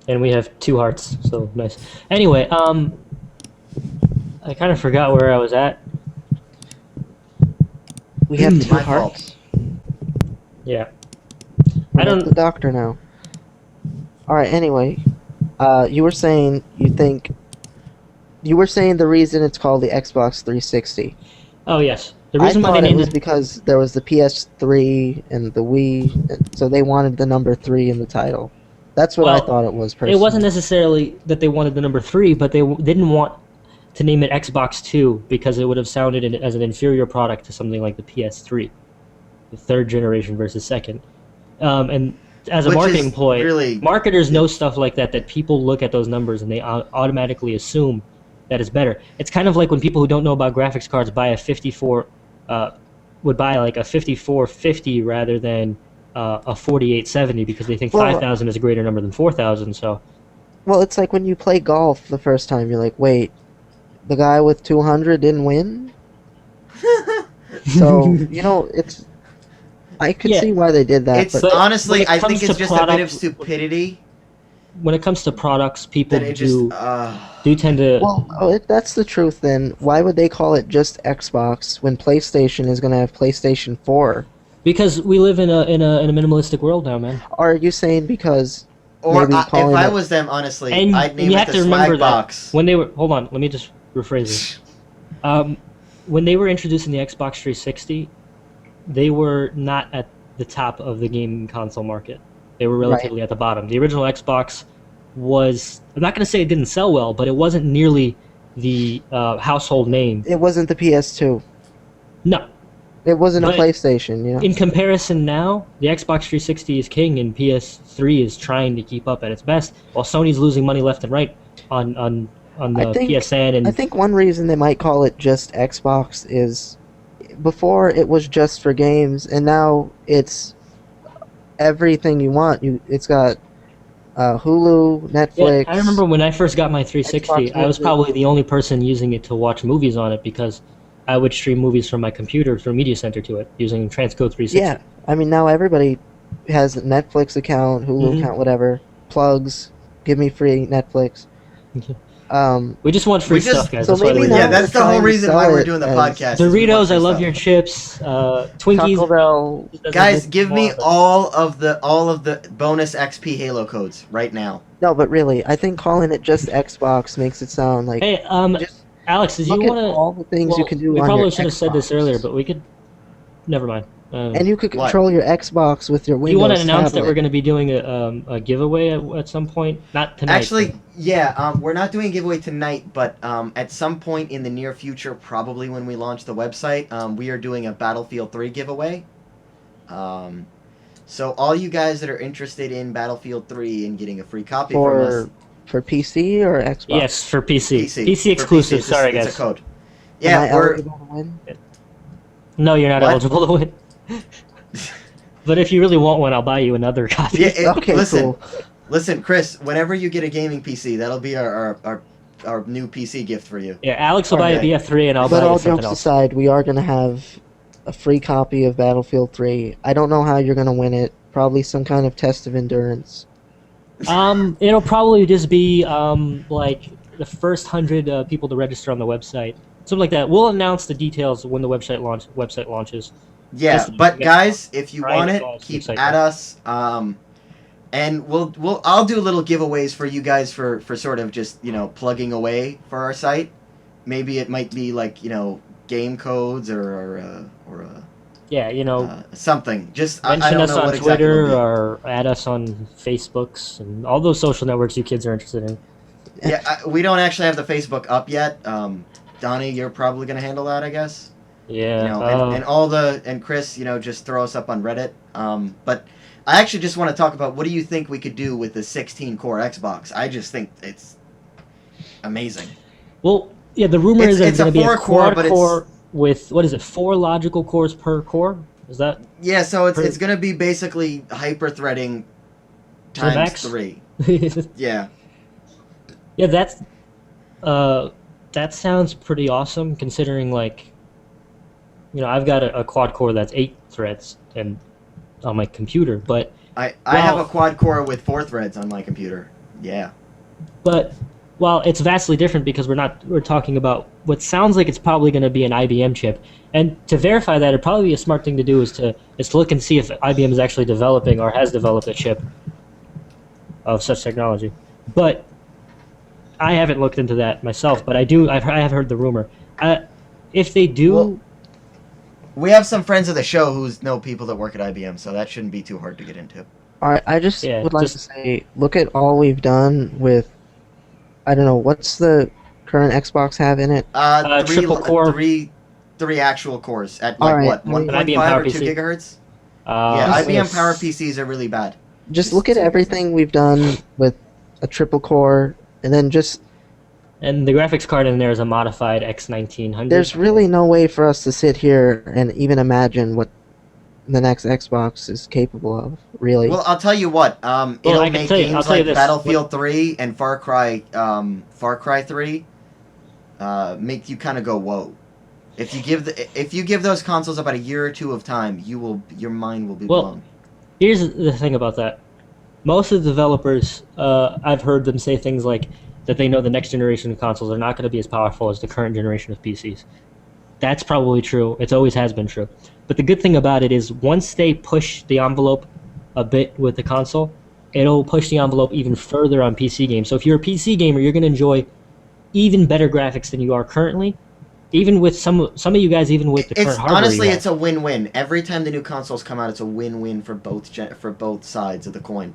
And we have 2 hearts, so nice. Anyway, I kind of forgot where I was at. We have two My fault. hearts. Yeah. We're I don't- at the doctor now. All right. Anyway, you were saying the reason it's called the Xbox 360. Oh yes. The I reason why they thought it named was it. because there was the PS3 and the Wii, and so they wanted the number 3 in the title. That's what I Well, thought it was. Personally. It wasn't necessarily that they wanted the number 3, but they didn't want to name it Xbox 2 because it would have sounded as an inferior product to something like the PS3, the 3rd generation versus 2nd. And as a Which marketing is ploy, really- marketers know stuff like that. That people look at those numbers and they automatically assume that it's better. It's kind of like when people who don't know about graphics cards buy a 54, would buy like a 5450 rather than a 4870 because they think Well, 5000 is a greater number than 4000. So. Well, it's like when you play golf the first time, you're like, wait, the guy with 200 didn't win? So, it's... I could Yeah. see why they did that, It's but But honestly, when it I comes think it's to just a bit of products- stupidity When it comes to products, people that it just. do tend to. well, if that's the truth, then why would they call it just Xbox when PlayStation is going to have PlayStation 4? Because we live in a minimalistic world now, man. Are you saying because Or maybe if calling I it- was them, honestly, And I'd name you it have the to remember Swag that Box. when they were let me just rephrase this. When they were introducing the Xbox 360, they were not at the top of the gaming console market. They were relatively at the bottom. The original Xbox was, I'm not going to say it didn't sell well, but it wasn't nearly the household name. It wasn't the PS2. No. It wasn't a But PlayStation, you know? in comparison now, the Xbox 360 is king and PS3 is trying to keep up at its best, while Sony's losing money left and right on the PSN and I think one reason they might call it just Xbox is before it was just for games, and now it's everything you want. It's got Hulu, Netflix. I remember when I first got my 360, Xbox I was Music. probably the only person using it to watch movies on it because I would stream movies from my computer through Media Center to it using Transcode 360. Yeah, I mean now everybody has a Netflix account, Hulu Mhm. account, whatever. Plugs, give me free Netflix. We just want free We just- stuff, guys. so That's why maybe we're now Yeah, here. they're that's the whole trying to reason sell why we're it doing the as podcast. is we want Doritos, I free love stuff. your chips. Twinkies. Taco Bell. Guys, give me all of the bonus XP Halo codes right now. No, but really, I think calling it just Xbox makes it sound like Hey, just Alex, did you look at want to? all the things you can do We on probably your should have said this Xbox. earlier, but we could. Never mind. And you could What? control your Xbox with your Do Windows you want to announce that tablet. we're going to be doing a giveaway at some point? Not tonight. Actually, yeah, we're not doing a giveaway tonight, but at some point in the near future, probably when we launch the website, we are doing a Battlefield 3 giveaway. So all you guys that are interested in Battlefield 3 and getting a free copy from us, for PC or Xbox? Yes, for PC. PC, PC for exclusive. it's Sorry, it's guys. a code. Am Yeah, I we're eligible to win? No, you're not What? eligible to win. But if you really want one, I'll buy you another copy. yeah. Okay, listen, cool. listen, Chris. Whenever you get a gaming PC, that'll be our new PC gift for you. Yeah, Alex will buy a Okay. BF3 and I'll But buy all you something jokes else. aside, we are going to have a free copy of Battlefield 3. I don't know how you're going to win it. Probably some kind of test of endurance. It'll probably just be like the first 100 people to register on the website, something like that. We'll announce the details when the website launches. Yeah, Just- but yeah. guys, if you Try want to it, follow us keep website. at us. And I'll do little giveaways for you guys for sort of just plugging away for our site. Maybe it might be like game codes or Yeah, something. Just I mention don't us know on what exactly Twitter it'll or add us on Facebooks and all those social networks you kids are interested in. be. Yeah, we don't actually have the Facebook up yet. Donnie, you're probably gonna handle that, I guess. Yeah. And Chris, just throw us up on Reddit. But I actually just want to talk about what do you think we could do with the 16-core Xbox? I just think it's amazing. Well, yeah, the rumor is that It's it's going a to be a 4-core, quad but core with, what is it, 4 logical cores per core? Is that Yeah, so it's Per- it's gonna be basically hyper-threading the times max? 3. Yeah, Yeah. that sounds pretty awesome considering, like, I've got a quad core that's 8 threads and on my computer, but I have Well- a quad core with 4 threads on my computer. Yeah. while it's vastly different because we're talking about what sounds like it's probably going to be an IBM chip, and to verify that, it'd probably be a smart thing to do is to look and see if IBM is actually developing or has developed a chip of such technology. But I haven't looked into that myself, but I have heard the rumor. If they do, Well, we have some friends of the show who know people that work at IBM, so that shouldn't be too hard to get into. All right, I just Yeah, would like just- to say, look at all we've done with, I don't know, what's the current Xbox have in it? triple core. Three actual cores at All like right, what, I mean- 1.5 IBM Power or 2 PC. gigahertz? uh, Yeah, IBM yes. Power PCs are really bad. Just look at everything we've done with a triple core, and then just, And the graphics card in there is a modified X1900. there's really no way for us to sit here and even imagine what the next Xbox is capable of, really. Well, I'll tell you what. It'll I can make tell you- I'll games tell you like this. Battlefield 3 and Far Cry 3 make you kind of go whoa. If you give those consoles about a year or two of time, your mind will be Well, blown. Here's the thing about that. Most of the developers, I've heard them say things like that they know the next generation of consoles are not going to be as powerful as the current generation of PCs. That's probably true. It always has been true. But the good thing about it is once they push the envelope a bit with the console, it'll push the envelope even further on PC games. So if you're a PC gamer, you're going to enjoy even better graphics than you are currently. Even with some of you guys, even with the current hardware. Honestly, you have. it's a win-win. Every time the new consoles come out, it's a win-win for both sides of the coin.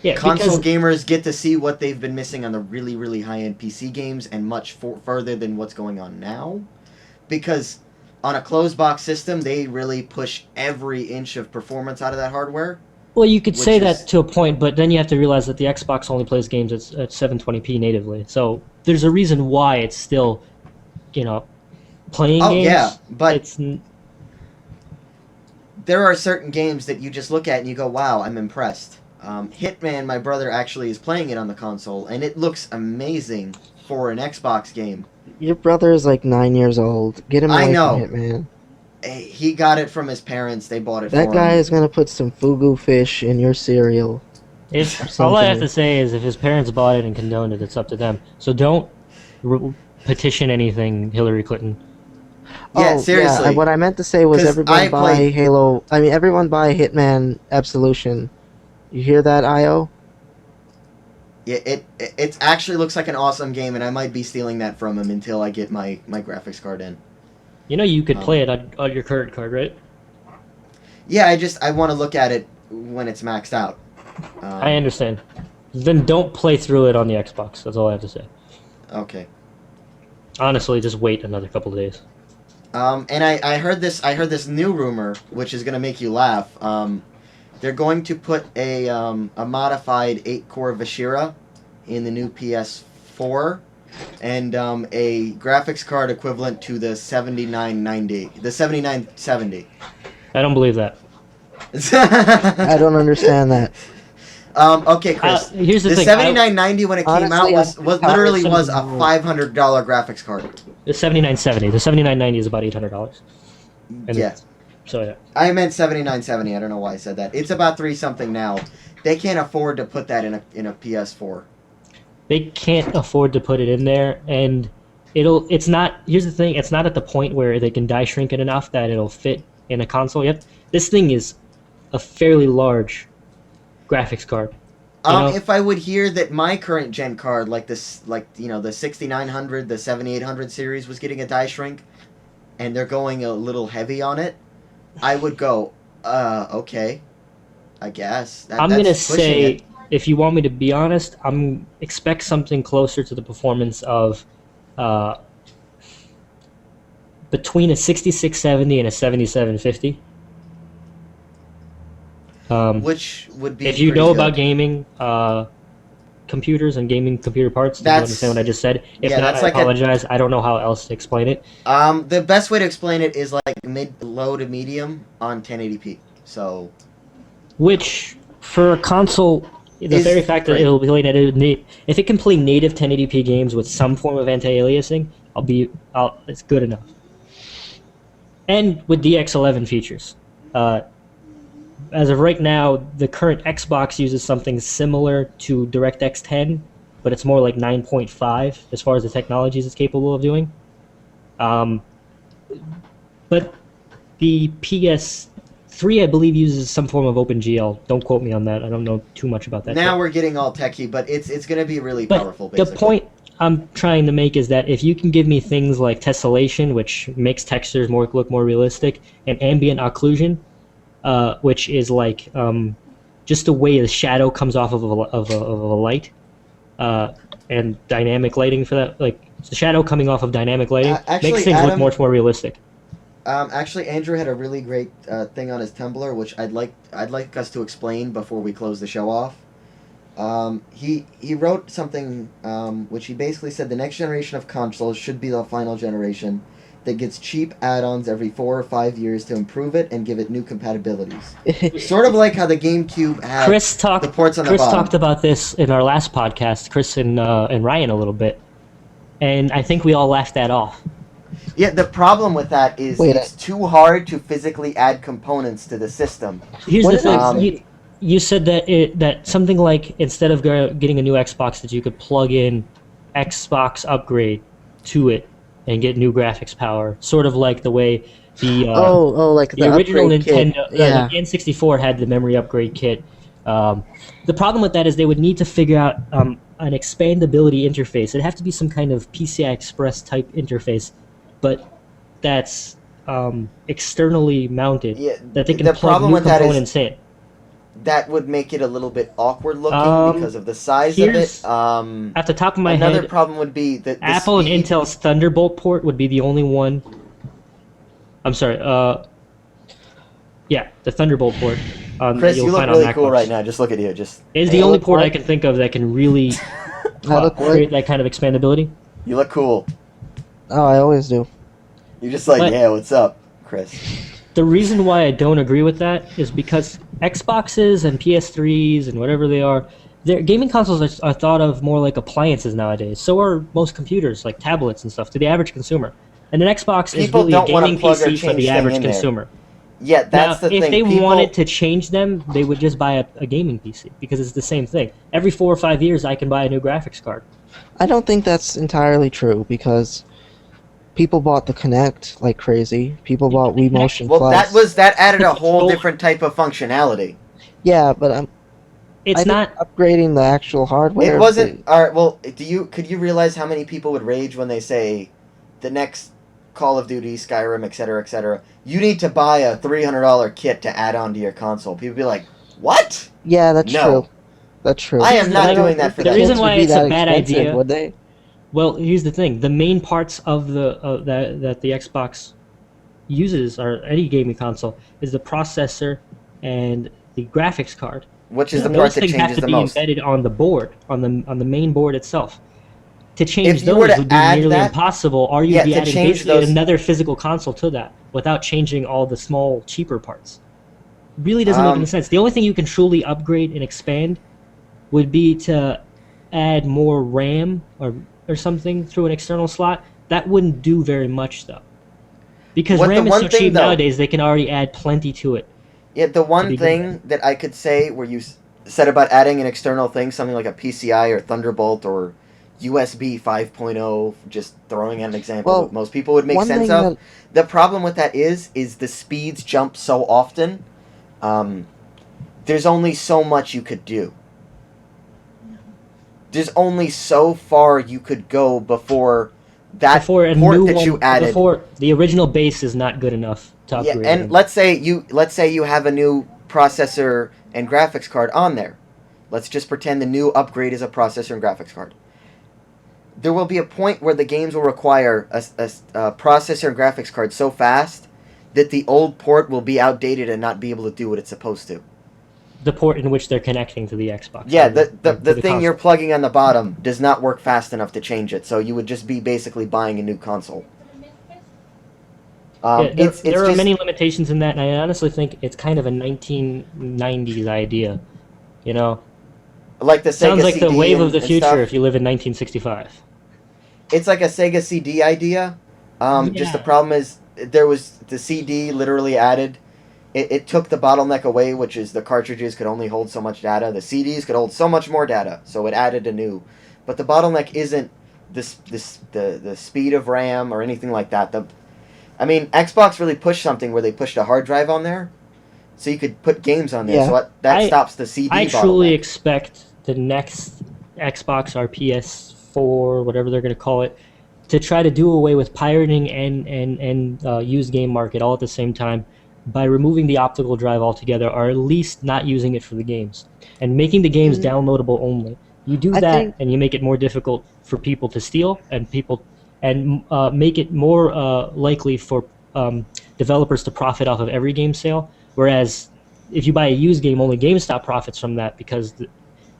Yeah, console because gamers get to see what they've been missing on the really, really high-end PC games, and much further than what's going on now. Because on a closed box system, they really push every inch of performance out of that hardware. well, you could say which is- that to a point, but then you have to realize that the Xbox only plays games at 720p natively. So there's a reason why it's still, playing Oh games. yeah, but it's there are certain games that you just look at and you go, "Wow, I'm impressed." Hitman, my brother actually is playing it on the console, and it looks amazing for an Xbox game. Your brother is like 9 years old. Get him I away know. from Hitman. He got it from his parents. They bought it That for guy him. is gonna put some fugu fish in your cereal. If all I have to say is if his parents bought it and condoned it, it's up to them. So don't petition anything, Hillary Clinton. Yeah, Oh, seriously. Yeah, what I meant to say was 'Cause everyone I buy played- Halo. I mean, everyone buy Hitman Absolution. You hear that, Io? Yeah, it actually looks like an awesome game, and I might be stealing that from him until I get my graphics card in. You could play it on your current card, right? Yeah, I want to look at it when it's maxed out. I understand. Then don't play through it on the Xbox. That's all I have to say. Okay. Honestly, just wait another couple of days. And I heard this new rumor, which is gonna make you laugh. They're going to put a modified 8-core Vashira in the new PS4, and a graphics card equivalent to the 7970. I don't believe that. I don't understand that. Okay, Chris. Here's the The thing. 7990 when it came Honestly, out was literally was a $500 $500 graphics card. The 7970. The 7990 is about $800. And Yeah. So yeah. I meant 7970. I don't know why I said that. It's about 3 something now. They can't afford to put that in a PS4. They can't afford to put it in there, and it's not. Here's the thing: it's not at the point where they can die shrink it enough that it'll fit in a console yet. This thing is a fairly large graphics card. If I would hear that my current gen card, the 6900, the 7800 series, was getting a die shrink, and they're going a little heavy on it, I would go, okay, I guess. I'm gonna that's pushing say, it. if you want me to be honest, expect something closer to the performance of between a 6670 and a 7750. Which would be If you pretty know good. about gaming computers and gaming computer parts, you That's- understand what I just said. If yeah, not, that's I like a- apologize. I don't know how else to explain it. The best way to explain it is like low to medium on 1080p. So Which, for a console, the Is very fact that great. it'll play native, if it can play native 1080p games with some form of anti-aliasing, it's good enough. And with DX11 features. As of right now, the current Xbox uses something similar to DirectX 10, but it's more like 9.5 as far as the technologies it's capable of doing. But the PS3, I believe, uses some form of OpenGL. Don't quote me on that. I don't know too much about that. now we're getting all techie, but it's going to be really powerful. But Basically, the point I'm trying to make is that if you can give me things like tessellation, which makes textures look more realistic, and ambient occlusion, which is like just the way the shadow comes off of a light, and dynamic lighting for that, like the shadow coming off of dynamic lighting, Actually, makes things look Adam- much more realistic. Actually, Andrew had a really great thing on his Tumblr, which I'd like us to explain before we close the show off. He wrote something which he basically said the next generation of consoles should be the final generation that gets cheap add-ons every 4 or 5 years to improve it and give it new compatibilities. Sort of like how the GameCube had the ports on the Chris bottom. talked about this in our last podcast, Chris and Ryan a little bit, and I think we all laughed that off. Yeah, the problem with that is Wait, it's too hard to physically add components to the system. Here's What the is thing: it? you said that something like instead of getting a new Xbox, that you could plug in Xbox upgrade to it and get new graphics power, sort of like the way the like the original upgrade kit. Nintendo, Yeah. the N64 had the memory upgrade kit. The problem with that is they would need to figure out an expandability interface. It'd have to be some kind of PCI Express type interface, but that's externally mounted, Yeah, that they can the plug problem new with that is- components in. that would make it a little bit awkward looking because of the size of it. Here's- At the top of my Another head, problem would be that the Apple speed. and Intel's Thunderbolt port would be the only one. I'm sorry. Yeah, the Thunderbolt port. Chris, you'll you look find on really cool MacBooks. right now. Just look at you. Just It's Hey, the only look port I like- can think of that can really I look create like, that kind of expandability. you look cool. oh, I always do. You're just like, But- yeah, what's up, Chris? The reason why I don't agree with that is because Xboxes and PS3s and whatever they are, their gaming consoles are thought of more like appliances nowadays. So are most computers, like tablets and stuff, to the average consumer. And an Xbox is People really a don't wanna gaming plug or PC for change the thing average in there. consumer. Yeah, that's Now, the if thing. they People, wanted to change them, they would just buy a gaming PC because it's the same thing. Every 4 or 5 years, I can buy a new graphics card. I don't think that's entirely true because people bought the Kinect like crazy. People bought Wii Motion well, Plus. that added a whole Well- different type of functionality. Yeah, but I It's think not. upgrading the actual hardware. It wasn't. All right. Well, could you realize how many people would rage when they say the next Call of Duty, Skyrim, etc., etc. You need to buy a $300 kit to add on to your console. People be like, "What? Yeah, that's No. true. That's true. I am not don't doing that think for the that. The reason kits why would be it's that a bad expensive, idea- would they? Well, here's the thing: the main parts of that the Xbox uses, or any gaming console, is the processor and the graphics card. Which is the And part those that things have changes to the be most." embedded on the board, on the main board itself. To change If you were those to would be add nearly that- impossible, or you'd Yeah, be to adding change basically those- another physical console to that without changing all the small, cheaper parts. Really doesn't make any sense. The only thing you can truly upgrade and expand would be to add more RAM or something through an external slot. That wouldn't do very much, though. Because What the RAM is one so thing, cheap though- nowadays, they can already add plenty to it. Yeah, the one begin thing that I could say where you said about adding an external thing, something like a PCI or Thunderbolt or USB 5.0, just throwing out an example Well, that most people would make one sense thing of. that- The problem with that is the speeds jump so often. There's only so much you could do. There's only so far you could go before that Before a port new that one, you added. before the original base is not good enough to Yeah, upgrade. and it. let's say you have a new processor and graphics card on there. Let's just pretend the new upgrade is a processor and graphics card. There will be a point where the games will require a processor and graphics card so fast that the old port will be outdated and not be able to do what it's supposed to. The port in which they're connecting to the Xbox. Yeah, or the to thing console. you're plugging on the bottom does not work fast enough to change it, so you would just be basically buying a new console. Yeah, It's there are just, many limitations in that, and I honestly think it's kind of a 1990s idea. You know, like the Sega sounds like the CD wave and- of the and future stuff. if you live in 1965. It's like a Sega CD idea. Just the Yeah. problem is there was the CD literally added. It took the bottleneck away, which is the cartridges could only hold so much data. The CDs could hold so much more data, so it added a new. But the bottleneck isn't the speed of RAM or anything like that. Xbox really pushed something where they pushed a hard drive on there, so you could put games on there. Yeah. So that I- stops the CD. I bottleneck. truly expect the next Xbox or PS4, whatever they're going to call it, to try to do away with pirating and used game market all at the same time by removing the optical drive altogether, or at least not using it for the games and making the games downloadable only. You do I that, think- and you make it more difficult for people to steal, and make it more likely for developers to profit off of every game sale. Whereas if you buy a used game, only GameStop profits from that because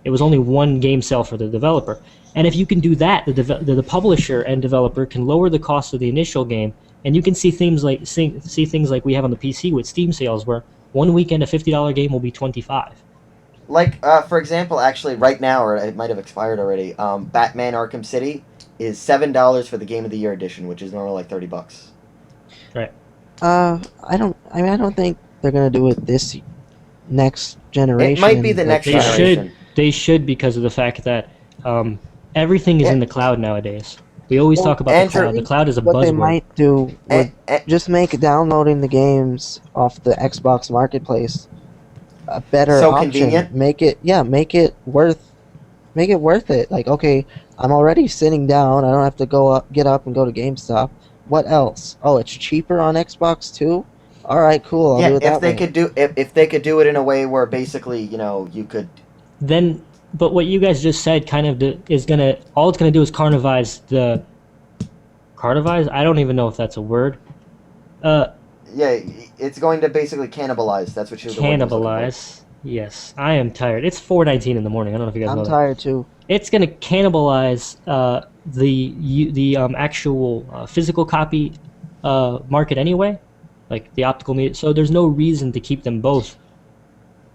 it was only one game sale for the developer. And if you can do that, the publisher and developer can lower the cost of the initial game, and you can see things like we have on the PC with Steam sales, where one weekend a $50 game will be $25. Like, for example, actually, right now, or it might have expired already. Batman: Arkham City is $7 for the Game of the Year edition, which is normally like $30. Right. I don't think they're gonna do it this next generation. It might be the next They generation. should. They should, because of the fact that everything is in the cloud nowadays. We always talk about the Andrew, cloud. The cloud is a What they buzzword. might do would Eh, just make downloading the games off the Xbox Marketplace a better So option. convenient? Make it worth it. Like, okay, I'm already sitting down. I don't have to get up and go to GameStop. What else? Oh, it's cheaper on Xbox too. All right, cool. I'll Yeah, do it that if they way. could do if they could do it in a way where basically, you know, you could. Then, but what you guys just said kind of is gonna all it's gonna do is carnivize. I don't even know if that's a word. Yeah, it's going to basically cannibalize. That's what the word I was looking for. Cannibalize. Yes, I am tired. It's 4:19 in the morning. I don't know if you guys know I'm that. tired too. It's gonna cannibalize the actual physical copy market anyway, like the optical media. So there's no reason to keep them both.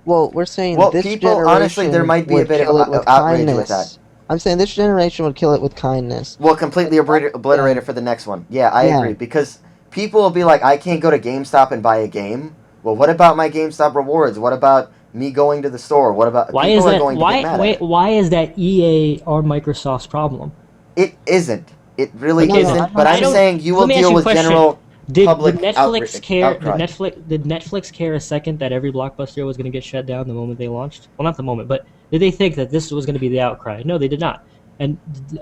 Well, we're saying Well, this people, generation honestly, there might be a would bit of kill it with outrage with kindness. that. I'm saying this generation would kill it with kindness. Well, completely obliterate it for the next one. Yeah, I Yeah. agree. Because people will be like, I can't go to GameStop and buy a game. Well, what about my GameStop rewards? What about me going to the store? What about Why people is are that? going to get mad at it. Why is that EA or Microsoft's problem? It isn't. It really No, no, isn't. I'm but not- I'm saying you will Let me ask deal you a with question. general Did public Netflix care? outcry. Did Netflix care a second that every blockbuster was going to get shut down the moment they launched? Well, not the moment, but did they think that this was going to be the outcry? No, they did not. And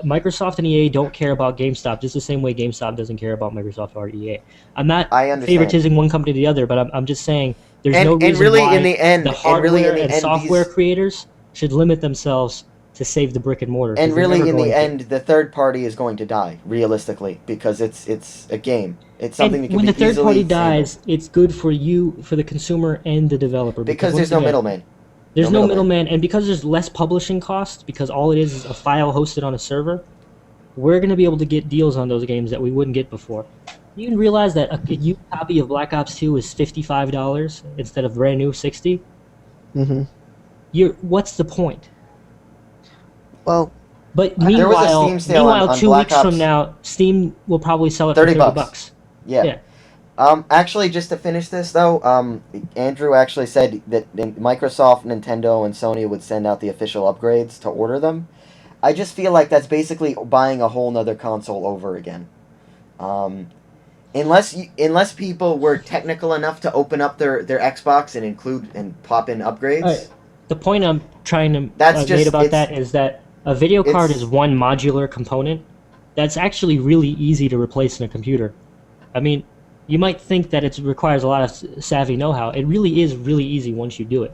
Microsoft and EA don't care about GameStop just the same way GameStop doesn't care about Microsoft or EA. I'm not I understand. favoritising one company to the other, but I'm just saying there's And- no and reason really, why in the end- the and hardware really, in the and end, software these- creators should limit themselves to save the brick and mortar. 'cause And they're really, never in going the to. end, the third party is going to die, realistically, because it's a game. It's something And that can when be the third easily party disabled. dies, it's good for you, for the consumer and the developer. Because once there's no again, middleman. There's No no middleman. middleman, and because there's less publishing costs, because all it is a file hosted on a server, we're going to be able to get deals on those games that we wouldn't get before. You can realize that a used copy of Black Ops 2 is $55 instead of brand new 60. Mm-hmm. What's the point? Well, But There was a meanwhile, Steam sale on 2 Black weeks from Ops. now, Steam will probably sell it for 30 $30. bucks. Yeah. Yeah. Actually, just to finish this though, Andrew actually said that Microsoft, Nintendo, and Sony would send out the official upgrades to order them. I just feel like that's basically buying a whole nother console over again. Unless people were technical enough to open up their Xbox and include and pop in upgrades. Alright. The point I'm trying to That's make just- about it's- that is that a video card it's- is one modular component that's actually really easy to replace in a computer. I mean, you might think that it requires a lot of savvy know-how. It really is really easy once you do it.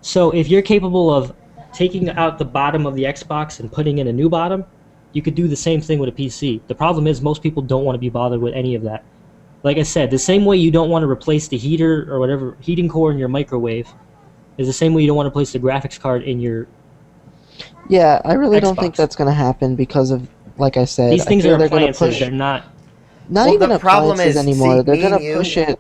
So if you're capable of taking out the bottom of the Xbox and putting in a new bottom, you could do the same thing with a PC. The problem is most people don't want to be bothered with any of that. Like I said, the same way you don't want to replace the heater or whatever heating core in your microwave is the same way you don't want to replace the graphics card in your. yeah, I really don't think Xbox. that's going to happen because of, like I said, These things I feel are they're going to appliances. push. They're not. Not Well, even the problem appliances is, anymore. see, They're me going and to you- push it.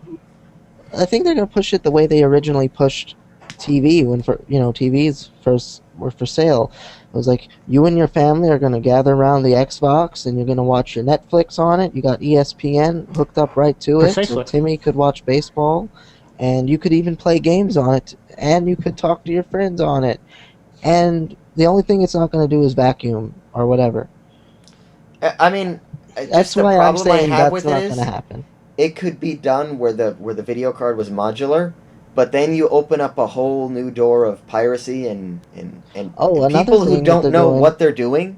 I think they're going to push it the way they originally pushed TV when TVs first were for sale. It was like you and your family are going to gather around the Xbox and you're going to watch your Netflix on it. You got ESPN hooked up right to it, so Precisely. Timmy could watch baseball, and you could even play games on it, and you could talk to your friends on it. And the only thing it's not going to do is vacuum or whatever. I mean, That's just the why I'm problem I saying have that's with not it going is to happen. it could be done where the video card was modular, but then you open up a whole new door of piracy and Oh, another people who thing that don't they're know doing- what they're doing,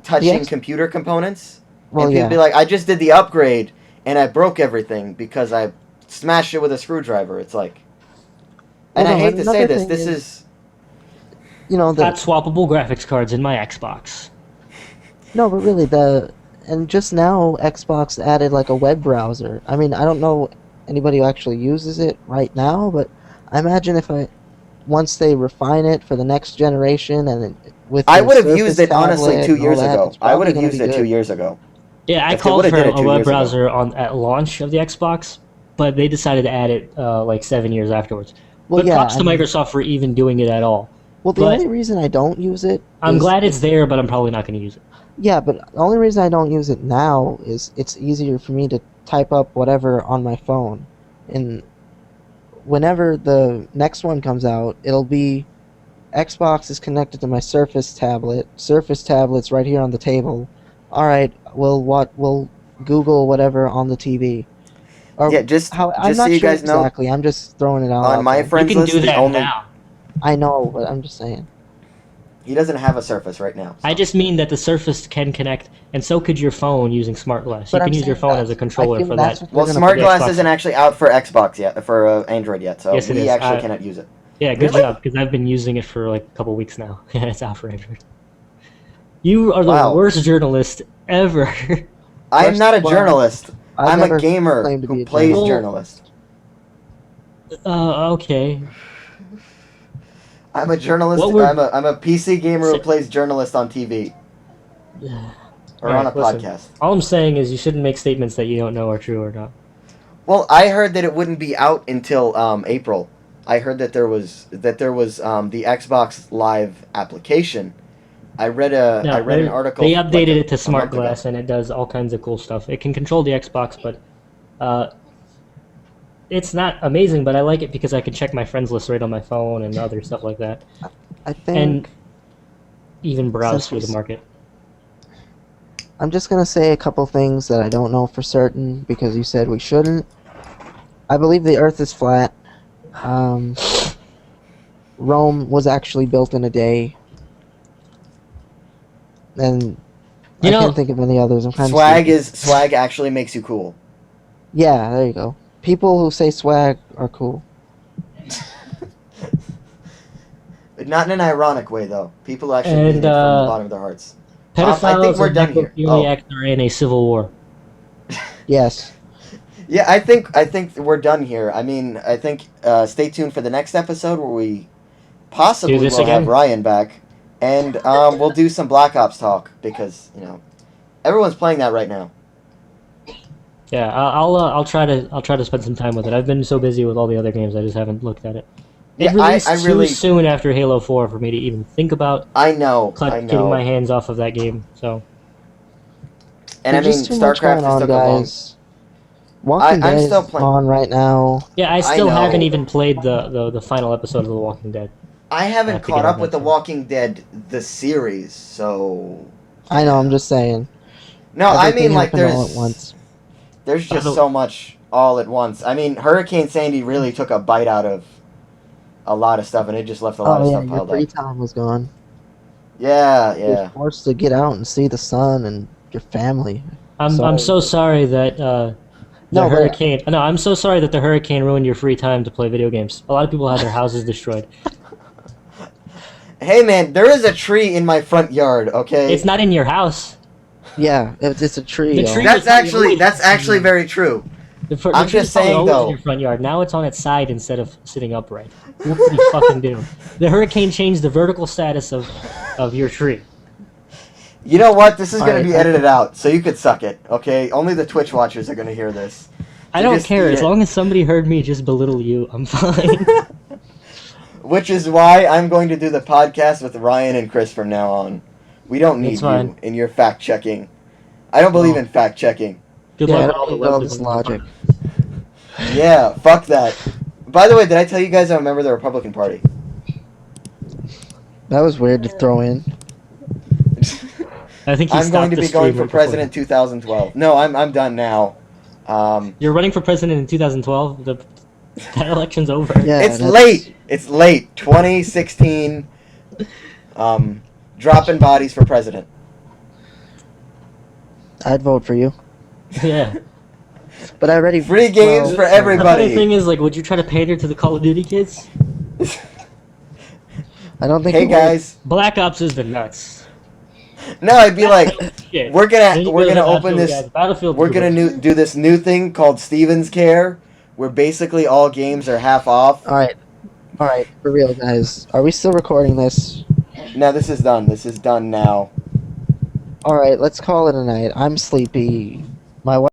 touching Yes. computer components. Well, and people yeah. be like, I just did the upgrade and I broke everything because I smashed it with a screwdriver. It's like, and Well, I no, hate to say another this. thing This is- is The Got swappable graphics cards in my Xbox. No, but really, and just now Xbox added like a web browser. I mean, I don't know anybody who actually uses it right now, but I imagine once they refine it for the next generation I the would have Surface used it honestly tablet 2 and all years that, ago. it's I would probably have gonna used be it 2 good. years ago. Yeah, I If they called would've for did it a 2 web years ago. browser at launch of the Xbox, but they decided to add it like 7 years afterwards. Well, But yeah, props to I mean- Microsoft for even doing it at all. Well, the but- only reason I don't use it, I'm is- glad it's there, but I'm probably not going to use it. Yeah, but the only reason I don't use it now is it's easier for me to type up whatever on my phone. And whenever the next one comes out, it'll be Xbox is connected to my Surface tablet. Surface tablet's right here on the table. All right, we'll Google whatever on the TV. Or Yeah, just I'm just not so you sure guys know, exactly. I'm just throwing it out on my there. You friends can list, do the that only now. I know, but I'm just saying. He doesn't have a Surface right now. I just mean that the Surface can connect, and so could your phone using Smart Glass. You But can I'm use your saying phone that- as a controller I feel for that's that. what they're Well, gonna Smart put- Glass Xbox. isn't actually out for Xbox yet, for Android yet, so Yes, it we is. actually cannot use it. Yeah, good Really? job, because I've been using it for like a couple weeks now. It's out for Android. You are the Wow. worst journalist ever. I am First not a of all, journalist. I've I'm a never gamer claimed to be who a plays journalist. journalist. Okay. I'm a journalist. What were- I'm a PC gamer who Say- plays journalist on TV or Alright, on a listen. podcast. All I'm saying is you shouldn't make statements that you don't know are true or not. Well, I heard that it wouldn't be out until April. I heard that there was the Xbox Live application. I read an article. They updated like it to a Smart month ago. Glass, and it does all kinds of cool stuff. It can control the Xbox, but it's not amazing. But I like it because I can check my friends list right on my phone and other stuff like that, I think and even browse Since through the we- market. I'm just gonna say a couple things that I don't know for certain because you said we shouldn't. I believe the Earth is flat. Rome was actually built in a day, and You I know- can't think of any others. I'm kind of Swag actually makes you cool. Yeah, there you go. People who say swag are cool. But not in an ironic way, though. People actually And, mean it from the bottom of their hearts. I Pedophiles think we're and done here. necrophiliacs are in a civil war. Yes. Yeah, I think we're done here. I mean, I think stay tuned for the next episode where we possibly Do this will again? have Ryan back, and we'll do some Black Ops talk because everyone's playing that right now. Yeah, I'll try to spend some time with it. I've been so busy with all the other games, I just haven't looked at it. It Yeah, released I too really- soon after Halo 4 for me to even think about I know. getting my hands off of that game. So And I mean, There's just too much StarCraft going is on, took a long. guys. Walking I'm Dead still is playing- on right now. yeah, I I still know. haven't even played the final episode of The Walking Dead. I haven't have to caught get up on with that The too. Walking Dead the series, so I know. I'm just saying. no. I Everything mean, like happened all at once. there's just don't- so much all at once. I mean, Hurricane Sandy really took a bite out of a lot of stuff, and it just left a lot of Oh yeah, stuff your piled free up. time was gone. Yeah, You're yeah. forced to get out and see the sun and your family. I'm so sorry that the No, but- hurricane. No, I'm so sorry that the hurricane ruined your free time to play video games. A lot of people had their houses destroyed. Hey, man, there is a tree in my front yard. Okay, It's not in your house. Yeah, it's a tree. The y'all. tree- that's actually very true. tree I'm just was probably saying, always though. in your front yard. Now it's on its side instead of sitting upright. What did you fucking do? The hurricane changed the vertical status of your tree. You know what? This is going Alright, to be edited out, so you could suck it. Okay, only the Twitch watchers are going to hear this. I You don't just care. eat As it. long as somebody heard me just belittle you, I'm fine. Which is why I'm going to do the podcast with Ryan and Chris from now on. We don't need That's fine. you in your fact checking. I don't believe Oh. in fact checking. Good Yeah, I luck with don't all the think all levels this in logic. Yeah, fuck that. By the way, did I tell you guys I remember the Republican Party? That was weird to throw in. I think he I'm going stopped to the be stream going for right before. president 2012. No, I'm done now. You're running for president in 2012. That election's over. Yeah, It's that's- late. It's late. 2016. Dropping bodies for president. I'd vote for you, Yeah. but I already Free games for The funny everybody. thing is, like, would you try to pander to the Call of Duty kids? I don't think. Hey you would. guys. Black Ops is the nuts. No, I'd be like, Shit. we're Then you gonna go to open Battlefield, this. guys. Battlefield. We're gonna do this new thing called Stevens Care, where basically all games are half off. All right, for real, guys. Are we still recording this? No, this is done. This is done now. All right, let's call it a night. I'm sleepy. My wife.